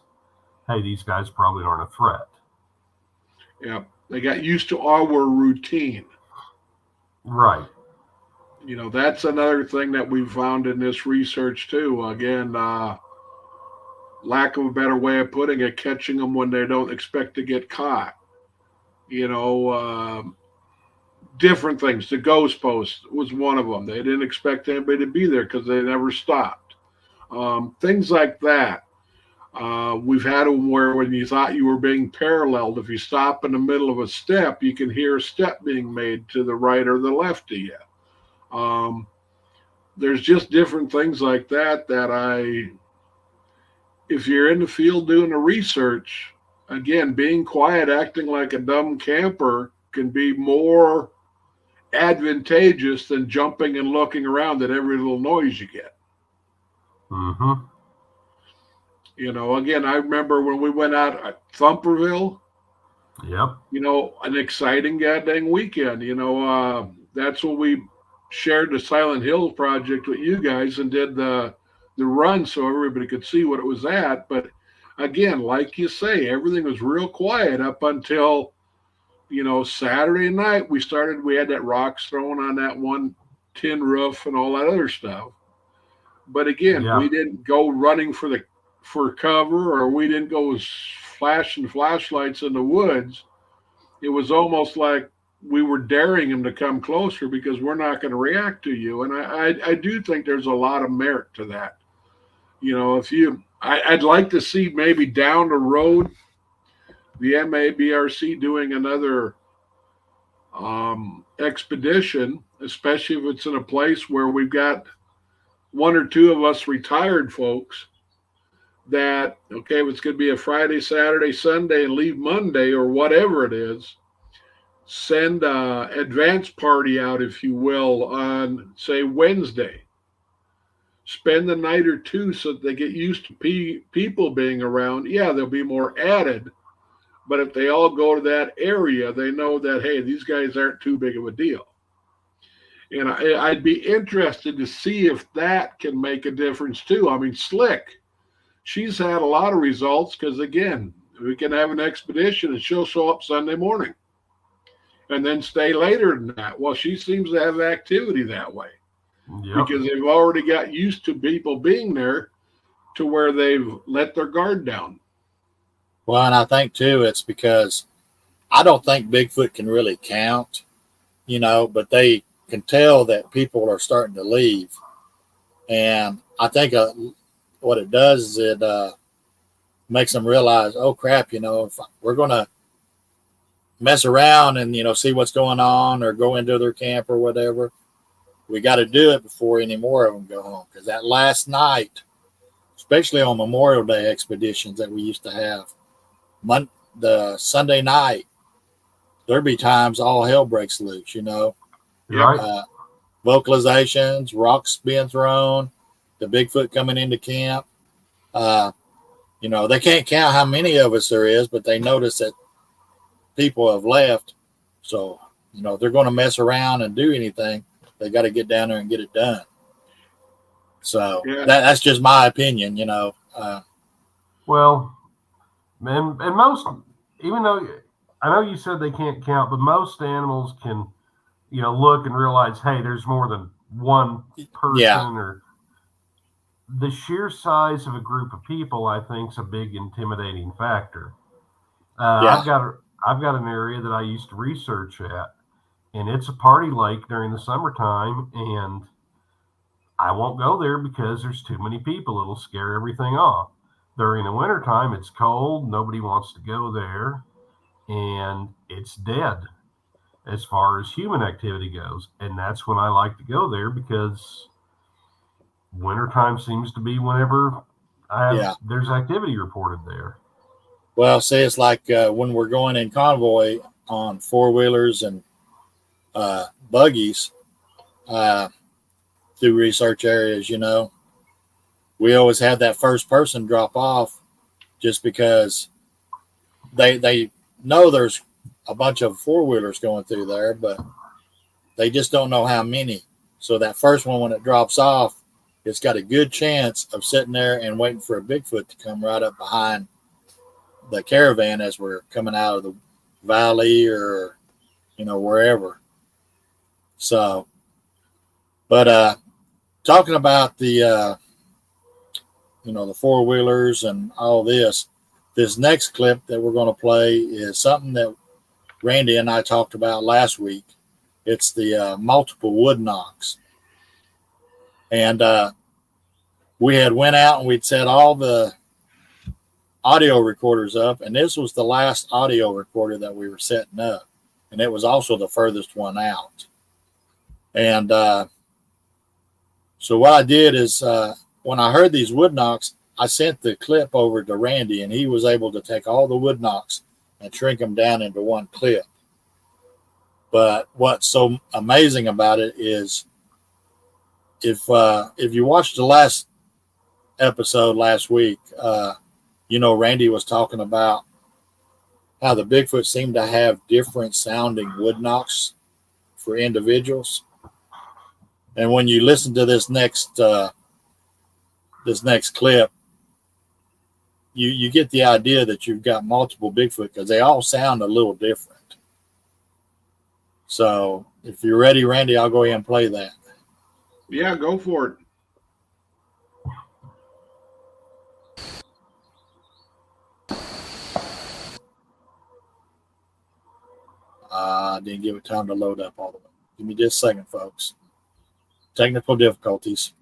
hey, these guys probably aren't a threat. Yeah, they got used to our routine. Right. You know, that's another thing that we found in this research too. Again, lack of a better way of putting it, catching them when they don't expect to get caught. You know, different things. The ghost post was one of them. They didn't expect anybody to be there because they never stopped. Things like that. We've had them where when you thought you were being paralleled, if you stop in the middle of a step, you can hear a step being made to the right or the left of you. There's just different things like that if you're in the field doing the research, again, being quiet, acting like a dumb camper can be more advantageous than jumping and looking around at every little noise you get. Mm-hmm. You know, again, I remember when we went out at Thumperville. Yep. You know, an exciting goddamn weekend. You know, that's when we shared the Silent Hills project with you guys and did the run so everybody could see what it was at. But again, like you say, everything was real quiet up until, you know, Saturday night we had that rocks thrown on that one tin roof and all that other stuff. But again, we didn't go running for cover, or we didn't go flashing flashlights in the woods. It was almost like we were daring him to come closer because we're not going to react to you. And I do think there's a lot of merit to that. You know, I'd like to see maybe down the road the MABRC doing another expedition, especially if it's in a place where we've got 1 or 2 of us retired folks that, okay, if it's going to be a Friday, Saturday, Sunday, and leave Monday or whatever it is, send an advance party out, if you will, on, say, Wednesday. Spend the night or 2 so that they get used to people being around. Yeah, they'll be more added. But if they all go to that area, they know that, hey, these guys aren't too big of a deal. And I'd be interested to see if that can make a difference too. I mean, Slick, she's had a lot of results because, again, we can have an expedition and she'll show up Sunday morning and then stay later than that. Well, she seems to have activity that way because they've already got used to people being there to where they've let their guard down. Well, and I think too, it's because I don't think Bigfoot can really count, you know, but they can tell that people are starting to leave. And I think what it does is it makes them realize, oh crap, you know, if we're going to mess around and, you know, see what's going on or go into their camp or whatever, we got to do it before any more of them go home. Because that last night, especially on Memorial Day expeditions that we used to have, the Sunday night, there'd be times all hell breaks loose, you know. Right. vocalizations, rocks being thrown, the Bigfoot coming into camp. They can't count how many of us there is, but they notice that people have left. So, if they're going to mess around and do anything, they got to get down there and get it done. So that's just my opinion, Well, and most, even though I know you said they can't count, but most animals can, look and realize, hey, there's more than one person, or the sheer size of a group of people, I think, is a big intimidating factor. I've got an area that I used to research at, and it's a party lake during the summertime, and I won't go there because there's too many people. It'll scare everything off. During the wintertime, it's cold. Nobody wants to go there, and it's dead as far as human activity goes. And that's when I like to go there, because wintertime seems to be whenever there's activity reported there. Well, say it's like when we're going in convoy on four-wheelers and buggies through research areas, we always have that first person drop off, just because they know there's a bunch of four-wheelers going through there, but they just don't know how many. So that first one, when it drops off, it's got a good chance of sitting there and waiting for a Bigfoot to come right up behind the caravan as we're coming out of the valley or, wherever. So, but talking about the, the four-wheelers and all this next clip that we're going to play is something that Randy and I talked about last week. It's the multiple wood knocks. And we had went out and we'd set all the audio recorders up, and this was the last audio recorder that we were setting up, and it was also the furthest one out. And so what I did is when I heard these wood knocks, I sent the clip over to Randy, and he was able to take all the wood knocks and shrink them down into one clip. But what's so amazing about it is if you watched the last episode last week, Randy was talking about how the Bigfoot seemed to have different sounding wood knocks for individuals. And when you listen to this next clip, you get the idea that you've got multiple Bigfoot, because they all sound a little different. So if you're ready, Randy, I'll go ahead and play that. Yeah, go for it. I didn't give it time to load up all the way. Give me just a second, folks. Technical difficulties.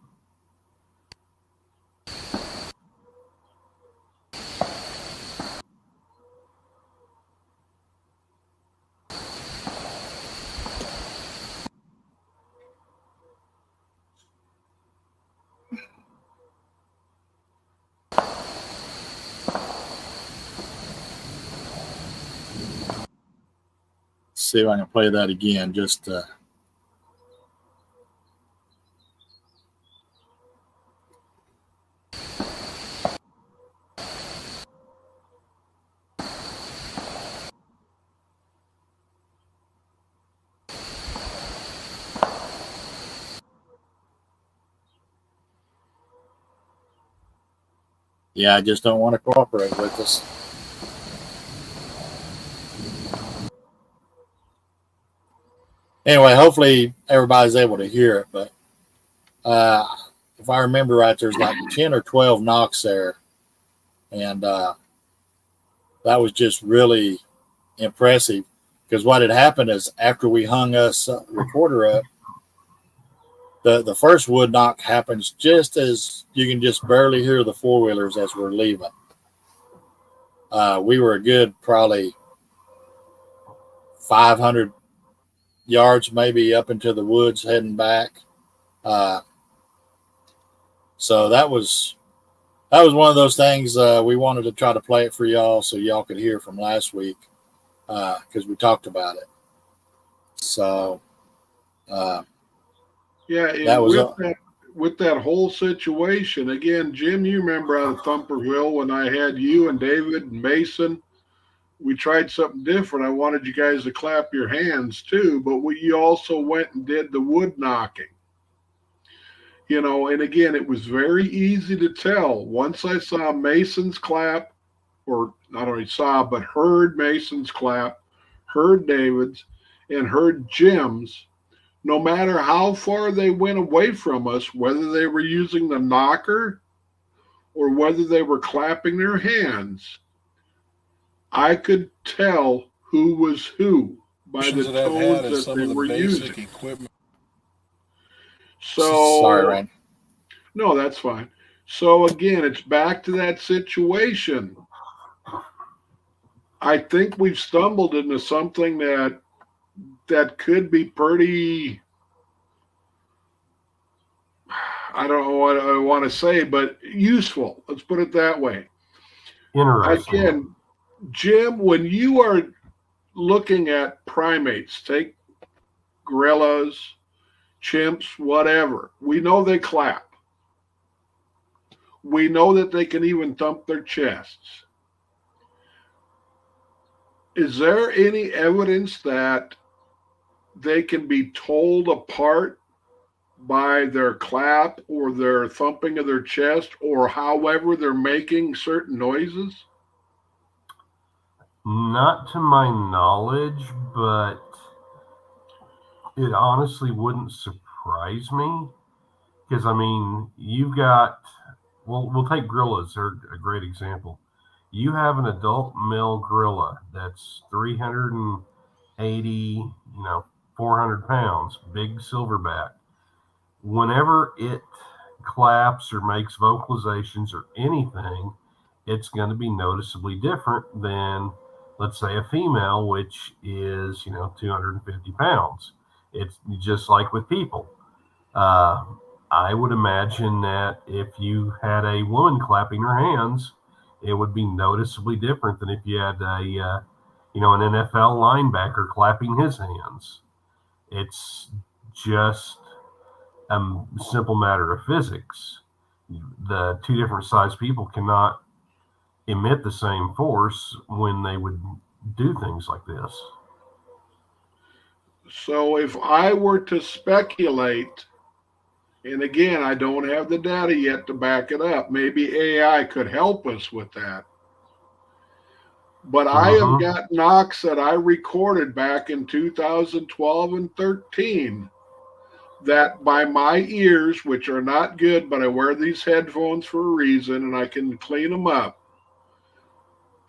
See if I can play that again. Just I just don't want to cooperate with us. Anyway, hopefully everybody's able to hear it, but if I remember right, there's like 10 or 12 knocks there, and that was just really impressive, because what had happened is after we hung us recorder up, the first wood knock happens just as you can just barely hear the four-wheelers as we're leaving. We were a good probably 500 yards maybe up into the woods heading back. So that was one of those things. We wanted to try to play it for y'all so y'all could hear from last week, because we talked about it. So Yeah, That and was with that whole situation, again, Jim, you remember out of Thumperville when I had you and David and Mason. We tried something different. I wanted you guys to clap your hands too, but you also went and did the wood knocking. And again, it was very easy to tell. Once I saw Mason's clap, or not only saw, but heard Mason's clap, heard David's, and heard Jim's, no matter how far they went away from us, whether they were using the knocker or whether they were clapping their hands, I could tell who was who by the tones that they were using. Equipment. So, sorry, Ryan. No, that's fine. So again, it's back to that situation. I think we've stumbled into something that could be pretty, I don't know what I want to say, but useful. Let's put it that way. Interesting. Again, Jim, when you are looking at primates, take gorillas, chimps, whatever, we know they clap. We know that they can even thump their chests. Is there any evidence that they can be told apart by their clap or their thumping of their chest or however they're making certain noises? Not to my knowledge, but it honestly wouldn't surprise me. Because, I mean, you've got, we'll take gorillas. They're a great example. You have an adult male gorilla that's 380, 400 pounds, big silverback. Whenever it claps or makes vocalizations or anything, it's going to be noticeably different than, let's say, a female, which is, 250 pounds. It's just like with people. I would imagine that if you had a woman clapping her hands, it would be noticeably different than if you had an NFL linebacker clapping his hands. It's just a simple matter of physics. The two different sized people cannot emit the same force when they would do things like this. So if I were to speculate, and again, I don't have the data yet to back it up, maybe AI could help us with that. But I have got knocks that I recorded back in 2012 and 13 that by my ears, which are not good, but I wear these headphones for a reason and I can clean them up,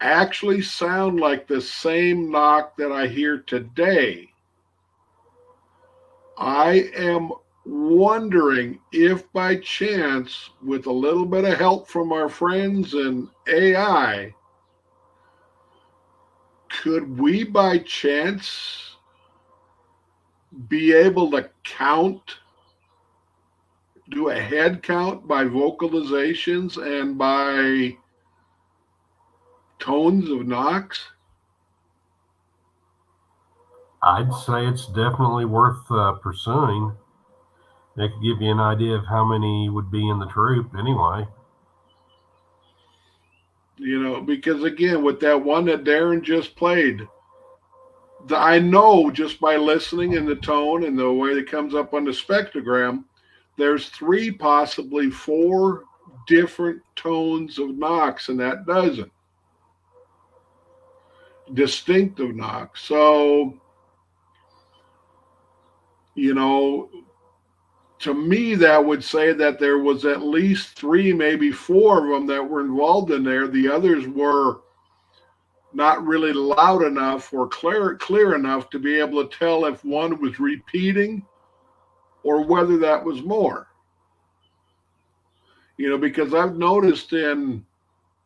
actually sound like the same knock that I hear today. I am wondering if by chance, with a little bit of help from our friends and AI, could we by chance be able to do a head count by vocalizations and by tones of knocks? I'd say it's definitely worth pursuing. That could give you an idea of how many would be in the troop anyway. Because again, with that one that Darren just played, I know just by listening in the tone and the way it comes up on the spectrogram, there's 3, possibly 4 different tones of knocks in that dozen. Distinctive knocks. So, to me, that would say that there was at least 3, maybe 4 of them that were involved in there. The others were not really loud enough or clear enough to be able to tell if one was repeating or whether that was more. Because I've noticed in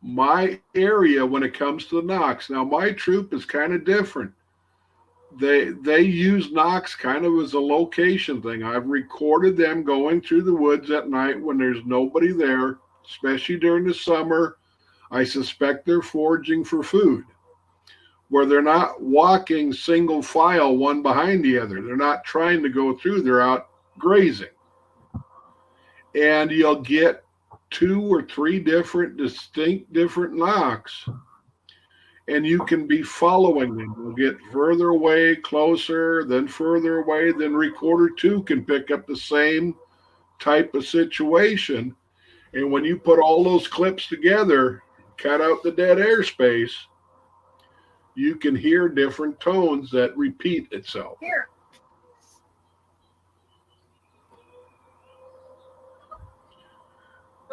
my area when it comes to the knocks, now my troop is kind of different. They use knocks kind of as a location thing. I've recorded them going through the woods at night when there's nobody there, especially during the summer. I suspect they're foraging for food, where they're not walking single file one behind the other. They're not trying to go through. They're out grazing. and you'll get 2 or 3 distinct different knocks, and you can be following them. You'll get further away, closer, then further away. Then recorder 2 can pick up the same type of situation. And when you put all those clips together, cut out the dead airspace, you can hear different tones that repeat itself. Here.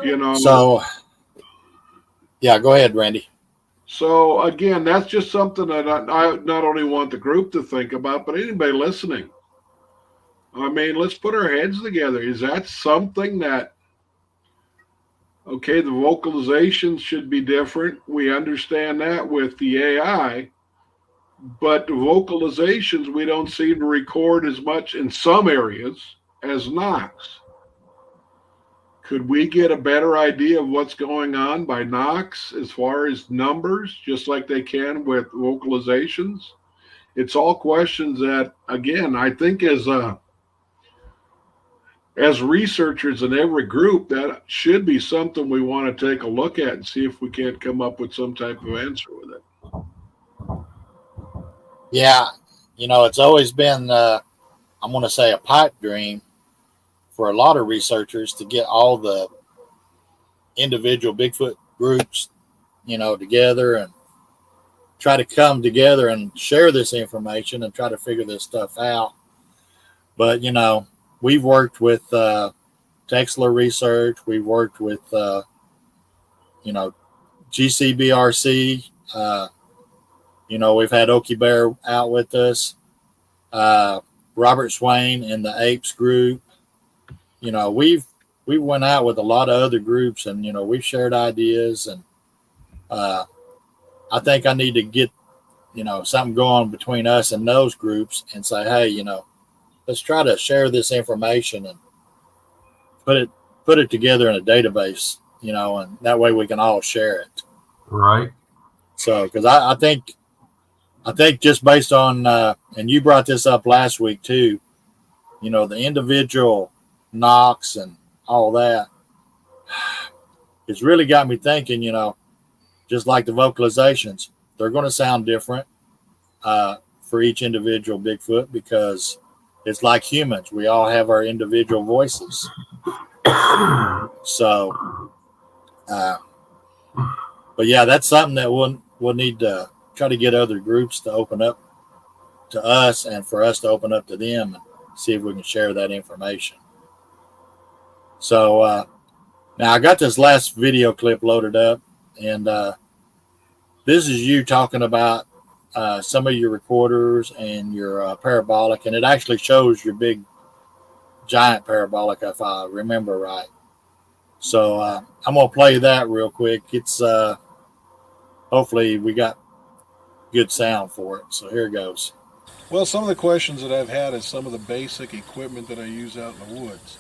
You know. So, yeah, go ahead, Randy. So again, that's just something that I not only want the group to think about, but anybody listening. I mean, let's put our heads together. Is that something that, okay, the vocalizations should be different. We understand that with the AI, but the vocalizations we don't seem to record as much in some areas as knocks. Could we get a better idea of what's going on by knocks as far as numbers, just like they can with vocalizations? It's all questions that, again, I think as researchers in every group, that should be something we want to take a look at and see if we can't come up with some type of answer with it. Yeah, it's always been, I'm going to say, a pipe dream for a lot of researchers to get all the individual Bigfoot groups, together and try to come together and share this information and try to figure this stuff out. But, we've worked with Texler Research. We've worked with, GCBRC. We've had Okie Bear out with us. Robert Swain in the Apes group. We went out with a lot of other groups, and we've shared ideas, and I think I need to get something going between us and those groups and say, hey, let's try to share this information and put it together in a database, and that way we can all share it. Right. So, because I think just based on and you brought this up last week too, the individual knocks and all that, it's really got me thinking, just like the vocalizations, they're going to sound different for each individual Bigfoot, because it's like humans. We all have our individual voices. So, but yeah, that's something that we'll need to try to get other groups to open up to us and for us to open up to them and see if we can share that information. So now I got this last video clip loaded up, and this is you talking about some of your recorders and your parabolic, and it actually shows your big giant parabolic, if I remember right. So I'm going to play that real quick. It's hopefully we got good sound for it. So here it goes. Well, some of the questions that I've had is some of the basic equipment that I use out in the woods.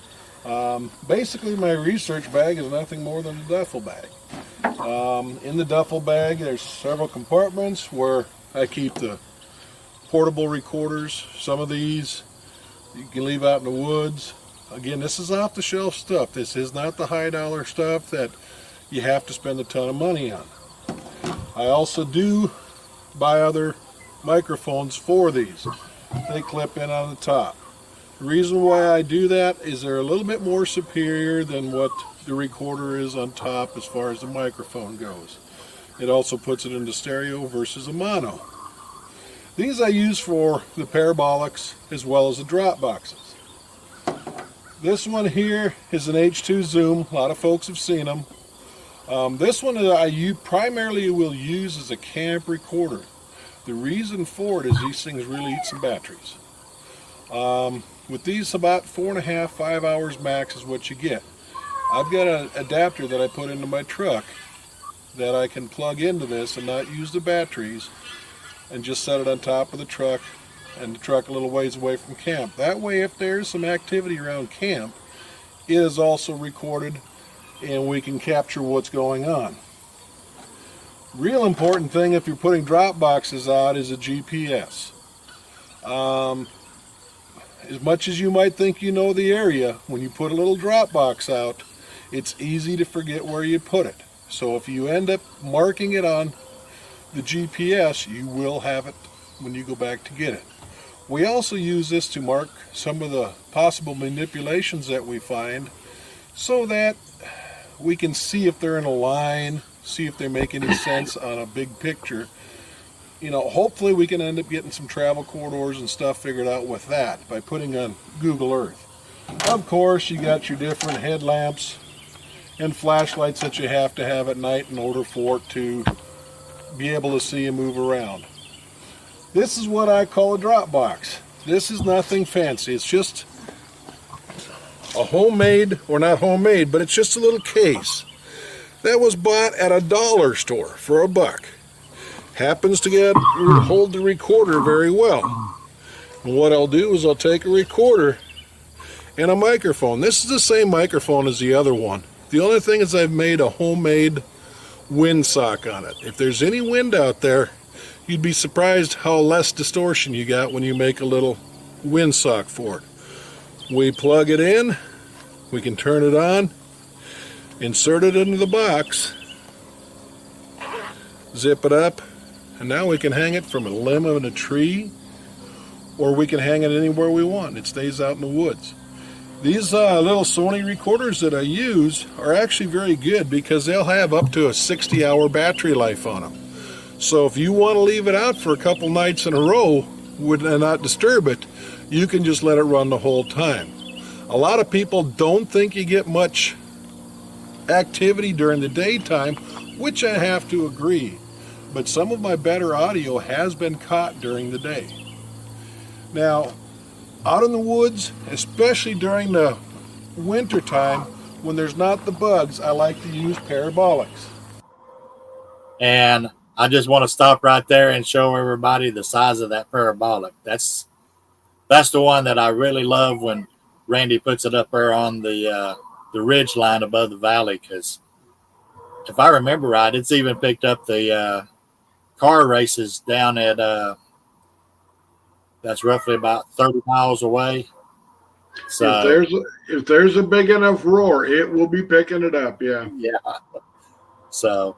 Basically, my research bag is nothing more than a duffel bag. In the duffel bag, there's several compartments where I keep the portable recorders. Some of these you can leave out in the woods. Again, this is off-the-shelf stuff. This is not the high-dollar stuff that you have to spend a ton of money on. I also do buy other microphones for these. They clip in on the top. The reason why I do that is they're a little bit more superior than what the recorder is on top as far as the microphone goes. It also puts it into stereo versus a mono. These I use for the parabolics as well as the drop boxes. This one here is an H2 Zoom. A lot of folks have seen them. This one I primarily will use as a camp recorder. The reason for it is these things really eat some batteries. With these, about 4.5, 5 hours max is what you get. I've got an adapter that I put into my truck that I can plug into this and not use the batteries, and just set it on top of the truck, and the truck a little ways away from camp. That way, if there's some activity around camp, it is also recorded and we can capture what's going on. Real important thing if you're putting drop boxes out is a GPS. as much as you might think you know the area, when you put a little drop box out, it's easy to forget where you put it. So if you end up marking it on the GPS, you will have it when you go back to get it. We also use this to mark some of the possible manipulations that we find so that we can see if they're in a line, see if they make any sense on a big picture. You know, hopefully we can end up getting some travel corridors and stuff figured out with that by putting on Google Earth. Of course, you got your different headlamps and flashlights that you have to have at night in order for it to be able to see and move around. This is what I call a drop box. This is nothing fancy. It's just a homemade, or not homemade, but it's just a little case that was bought at a dollar store for $1. Happens to hold the recorder very well. And what I'll do is I'll take a recorder and a microphone. This is the same microphone as the other one. The only thing is I've made a homemade windsock on it. If there's any wind out there, you'd be surprised how less distortion you got when you make a little windsock for it. We plug it in, we can turn it on, insert it into the box, zip it up, and now we can hang it from a limb of a tree, or we can hang it anywhere we want. It stays out in the woods. These little Sony recorders that I use are actually very good because they'll have up to a 60-hour battery life on them. So if you want to leave it out for a couple nights in a row and not disturb it, you can just let it run the whole time. A lot of people don't think you get much activity during the daytime, which I have to agree. But some of my better audio has been caught during the day. Now, out in the woods, especially during the winter time, when there's not the bugs, I like to use parabolics. And I just want to stop right there and show everybody the size of that parabolic. That's the one that I really love when Randy puts it up there on the ridge line above the valley, because if I remember right, it's even picked up the car races down at that's roughly about 30 miles away. So if there's a big enough roar, it will be picking it up. Yeah. So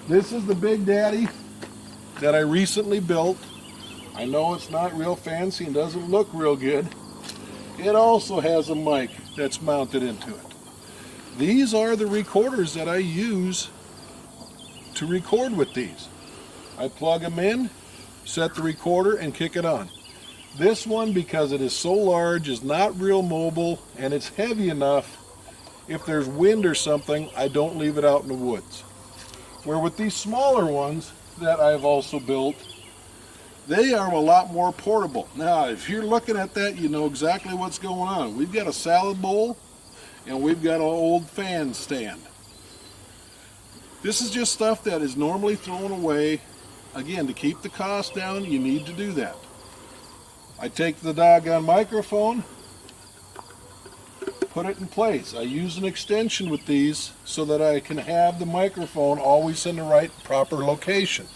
this is the Big Daddy that I recently built. I know it's not real fancy and doesn't look real good. It also has a mic that's mounted into it. These are the recorders that I use to record with these. I plug them in, set the recorder, and kick it on. This one, because it is so large, is not real mobile, and it's heavy enough. If there's wind or something, I don't leave it out in the woods. Where with these smaller ones that I've also built, they are a lot more portable. Now, if you're looking at that, you know exactly what's going on. We've got a salad bowl, and we've got an old fan stand. This is just stuff that is normally thrown away. Again, to keep the cost down, you need to do that. I take the doggone microphone, put it in place. I use an extension with these so that I can have the microphone always in the right proper location.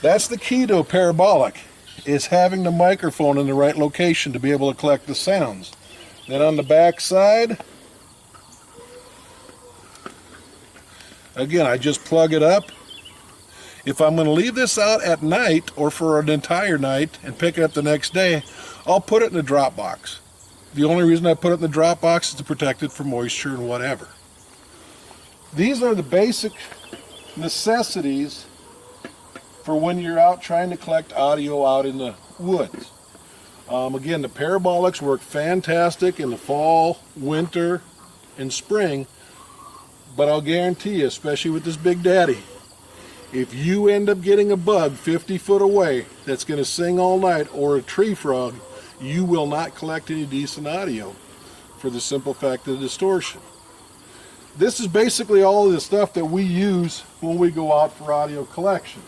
That's the key to a parabolic, is having the microphone in the right location to be able to collect the sounds. Then on the back side, again, I just plug it up. If I'm going to leave this out at night or for an entire night and pick it up the next day, I'll put it in a drop box. The only reason I put it in the drop box is to protect it from moisture and whatever. These are the basic necessities for when you're out trying to collect audio out in the woods. Again, the parabolics work fantastic in the fall, winter, and spring, but I'll guarantee you, especially with this Big Daddy, if you end up getting a bug 50 foot away that's going to sing all night, or a tree frog, you will not collect any decent audio for the simple fact of the distortion. This is basically all of the stuff that we use when we go out for audio collection.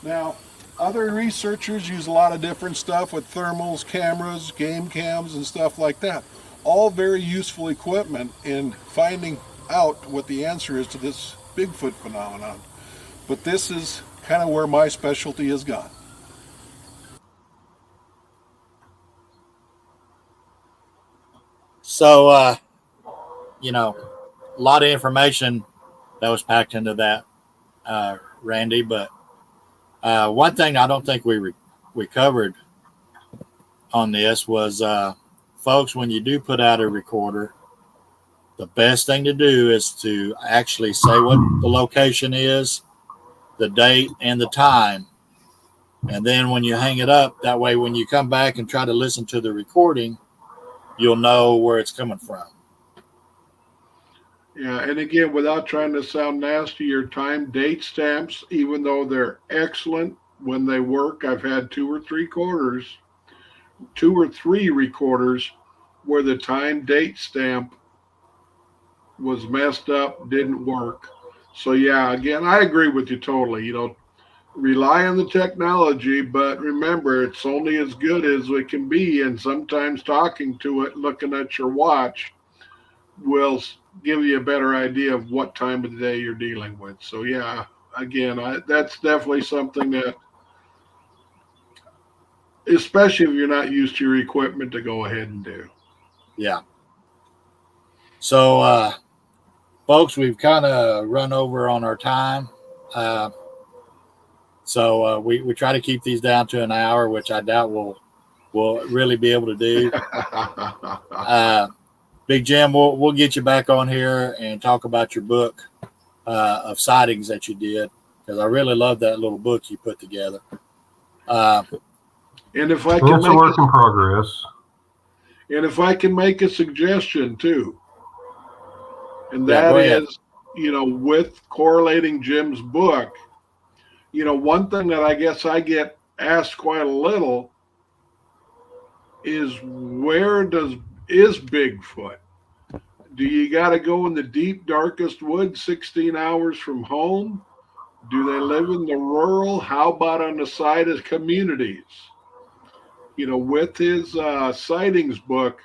Now, other researchers use a lot of different stuff with thermals, cameras, game cams, and stuff like that. All very useful equipment in finding out what the answer is to this Bigfoot phenomenon. But this is kind of where my specialty has gone. So, you know, a lot of information that was packed into that, Randy. But one thing I don't think we covered on this was, folks, when you do put out a recorder, the best thing to do is to actually say what the location is, the date, and the time. And then when you hang it up, that way when you come back and try to listen to the recording, you'll know where it's coming from. Yeah, and again, without trying to sound nasty, your time date stamps, even though they're excellent when they work, I've had two or three recorders where the time date stamp was messed up, didn't work. So yeah, again, I agree with you totally. Rely on the technology, but remember, it's only as good as it can be. And sometimes talking to it, looking at your watch, will give you a better idea of what time of the day you're dealing with. So yeah, again, that's definitely something that, especially if you're not used to your equipment, to go ahead and do. Yeah. So, folks, we've kind of run over on our time. So we try to keep these down to an hour, which I doubt we'll really be able to do. Big Jim, we'll get you back on here and talk about your book of sightings that you did, because I really love that little book you put together. And if I can it's a work in progress. And if I can make a suggestion too, and that is, with correlating Jim's book, one thing that I guess I get asked quite a little is, is Bigfoot? Do you got to go in the deep, darkest woods 16 hours from home? Do they live in the rural? How about on the side of communities? With his sightings book,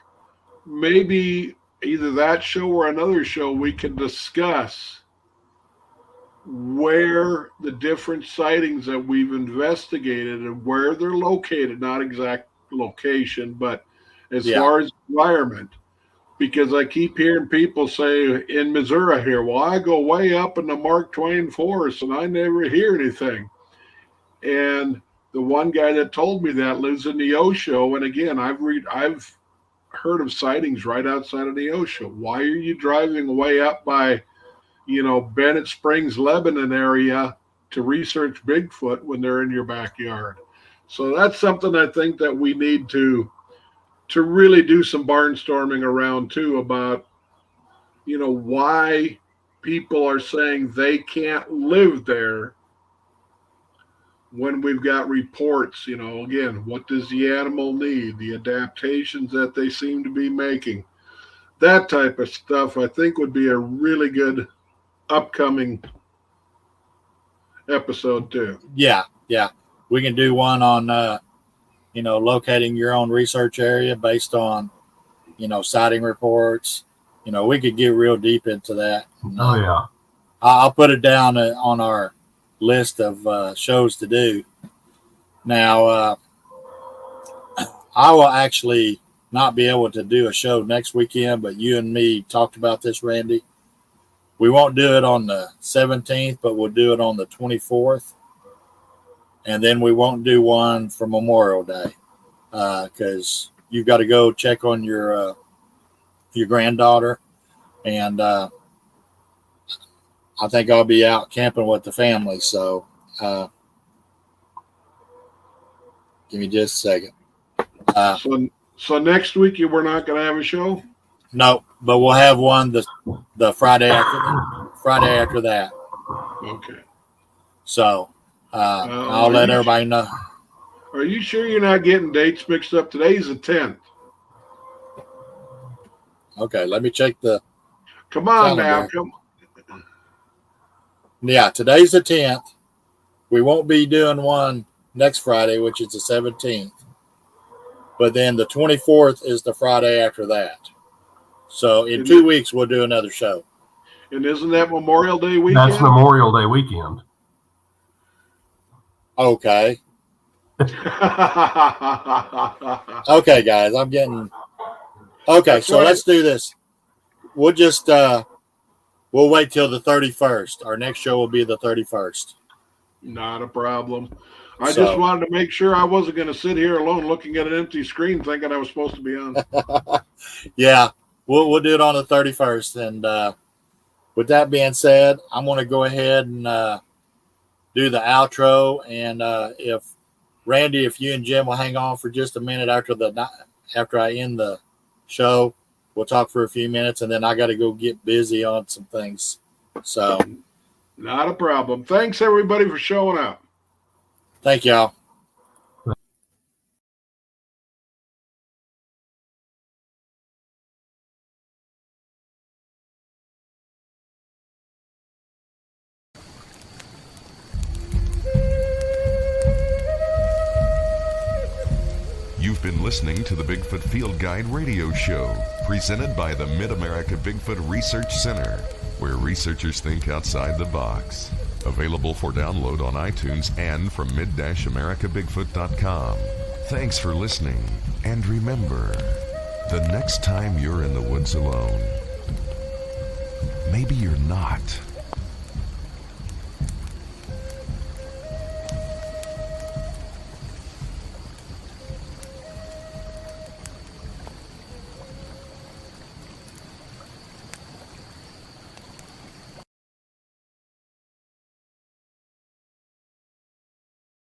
maybe either that show or another show, we can discuss where the different sightings that we've investigated and where they're located, not exact location, but as far as environment. Because I keep hearing people say in Missouri here, well, I go way up in the Mark Twain forest and I never hear anything. And the one guy that told me that lives in the Osho. And again, I've heard of sightings right outside of the Osho. Why are you driving way up by, Bennett Springs, Lebanon area to research Bigfoot when they're in your backyard? So that's something I think that we need to really do some barnstorming around too, about, why people are saying they can't live there when we've got reports, again, what does the animal need, the adaptations that they seem to be making, that type of stuff, I think would be a really good upcoming episode too. Yeah. We can do one on, locating your own research area based on, sighting reports. We could get real deep into that. Oh, yeah. I'll put it down on our list of shows to do. Now, I will actually not be able to do a show next weekend, but you and me talked about this, Randy. We won't do it on the 17th, but we'll do it on the 24th. And then we won't do one for Memorial Day because you've got to go check on your granddaughter. And I think I'll be out camping with the family. So give me just a second. So next week we're not going to have a show? No, but we'll have one the Friday after that. Okay. So I'll let everybody know. Are you sure you're not getting dates mixed up? Today's the 10th. Okay, let me check the. Come on calendar. now, come. Yeah, today's the 10th. We won't be doing one next Friday, which is the 17th. But then the 24th is the Friday after that. So in 2 weeks, we'll do another show. And isn't that Memorial Day weekend? That's Memorial Day weekend. Okay. Okay, guys, I'm getting Okay, That's so right. let's do this. We'll just we'll wait till the 31st. Our next show will be the 31st. Not a problem. I So- just wanted to make sure I wasn't going to sit here alone looking at an empty screen thinking I was supposed to be on. Yeah, we'll do it on the 31st. And with that being said, I'm going to go ahead and do the outro. And if Randy, if you and Jim will hang on for just a minute after I end the show, we'll talk for a few minutes, and then I got to go get busy on some things. So, Not a problem. Thanks, everybody, for showing up. thank y'all. You've been listening to the Bigfoot Field Guide radio show, presented by the Mid-America Bigfoot Research Center, where researchers think outside the box. Available for download on iTunes and from mid-americabigfoot.com. Thanks for listening, and remember, the next time you're in the woods alone, maybe you're not.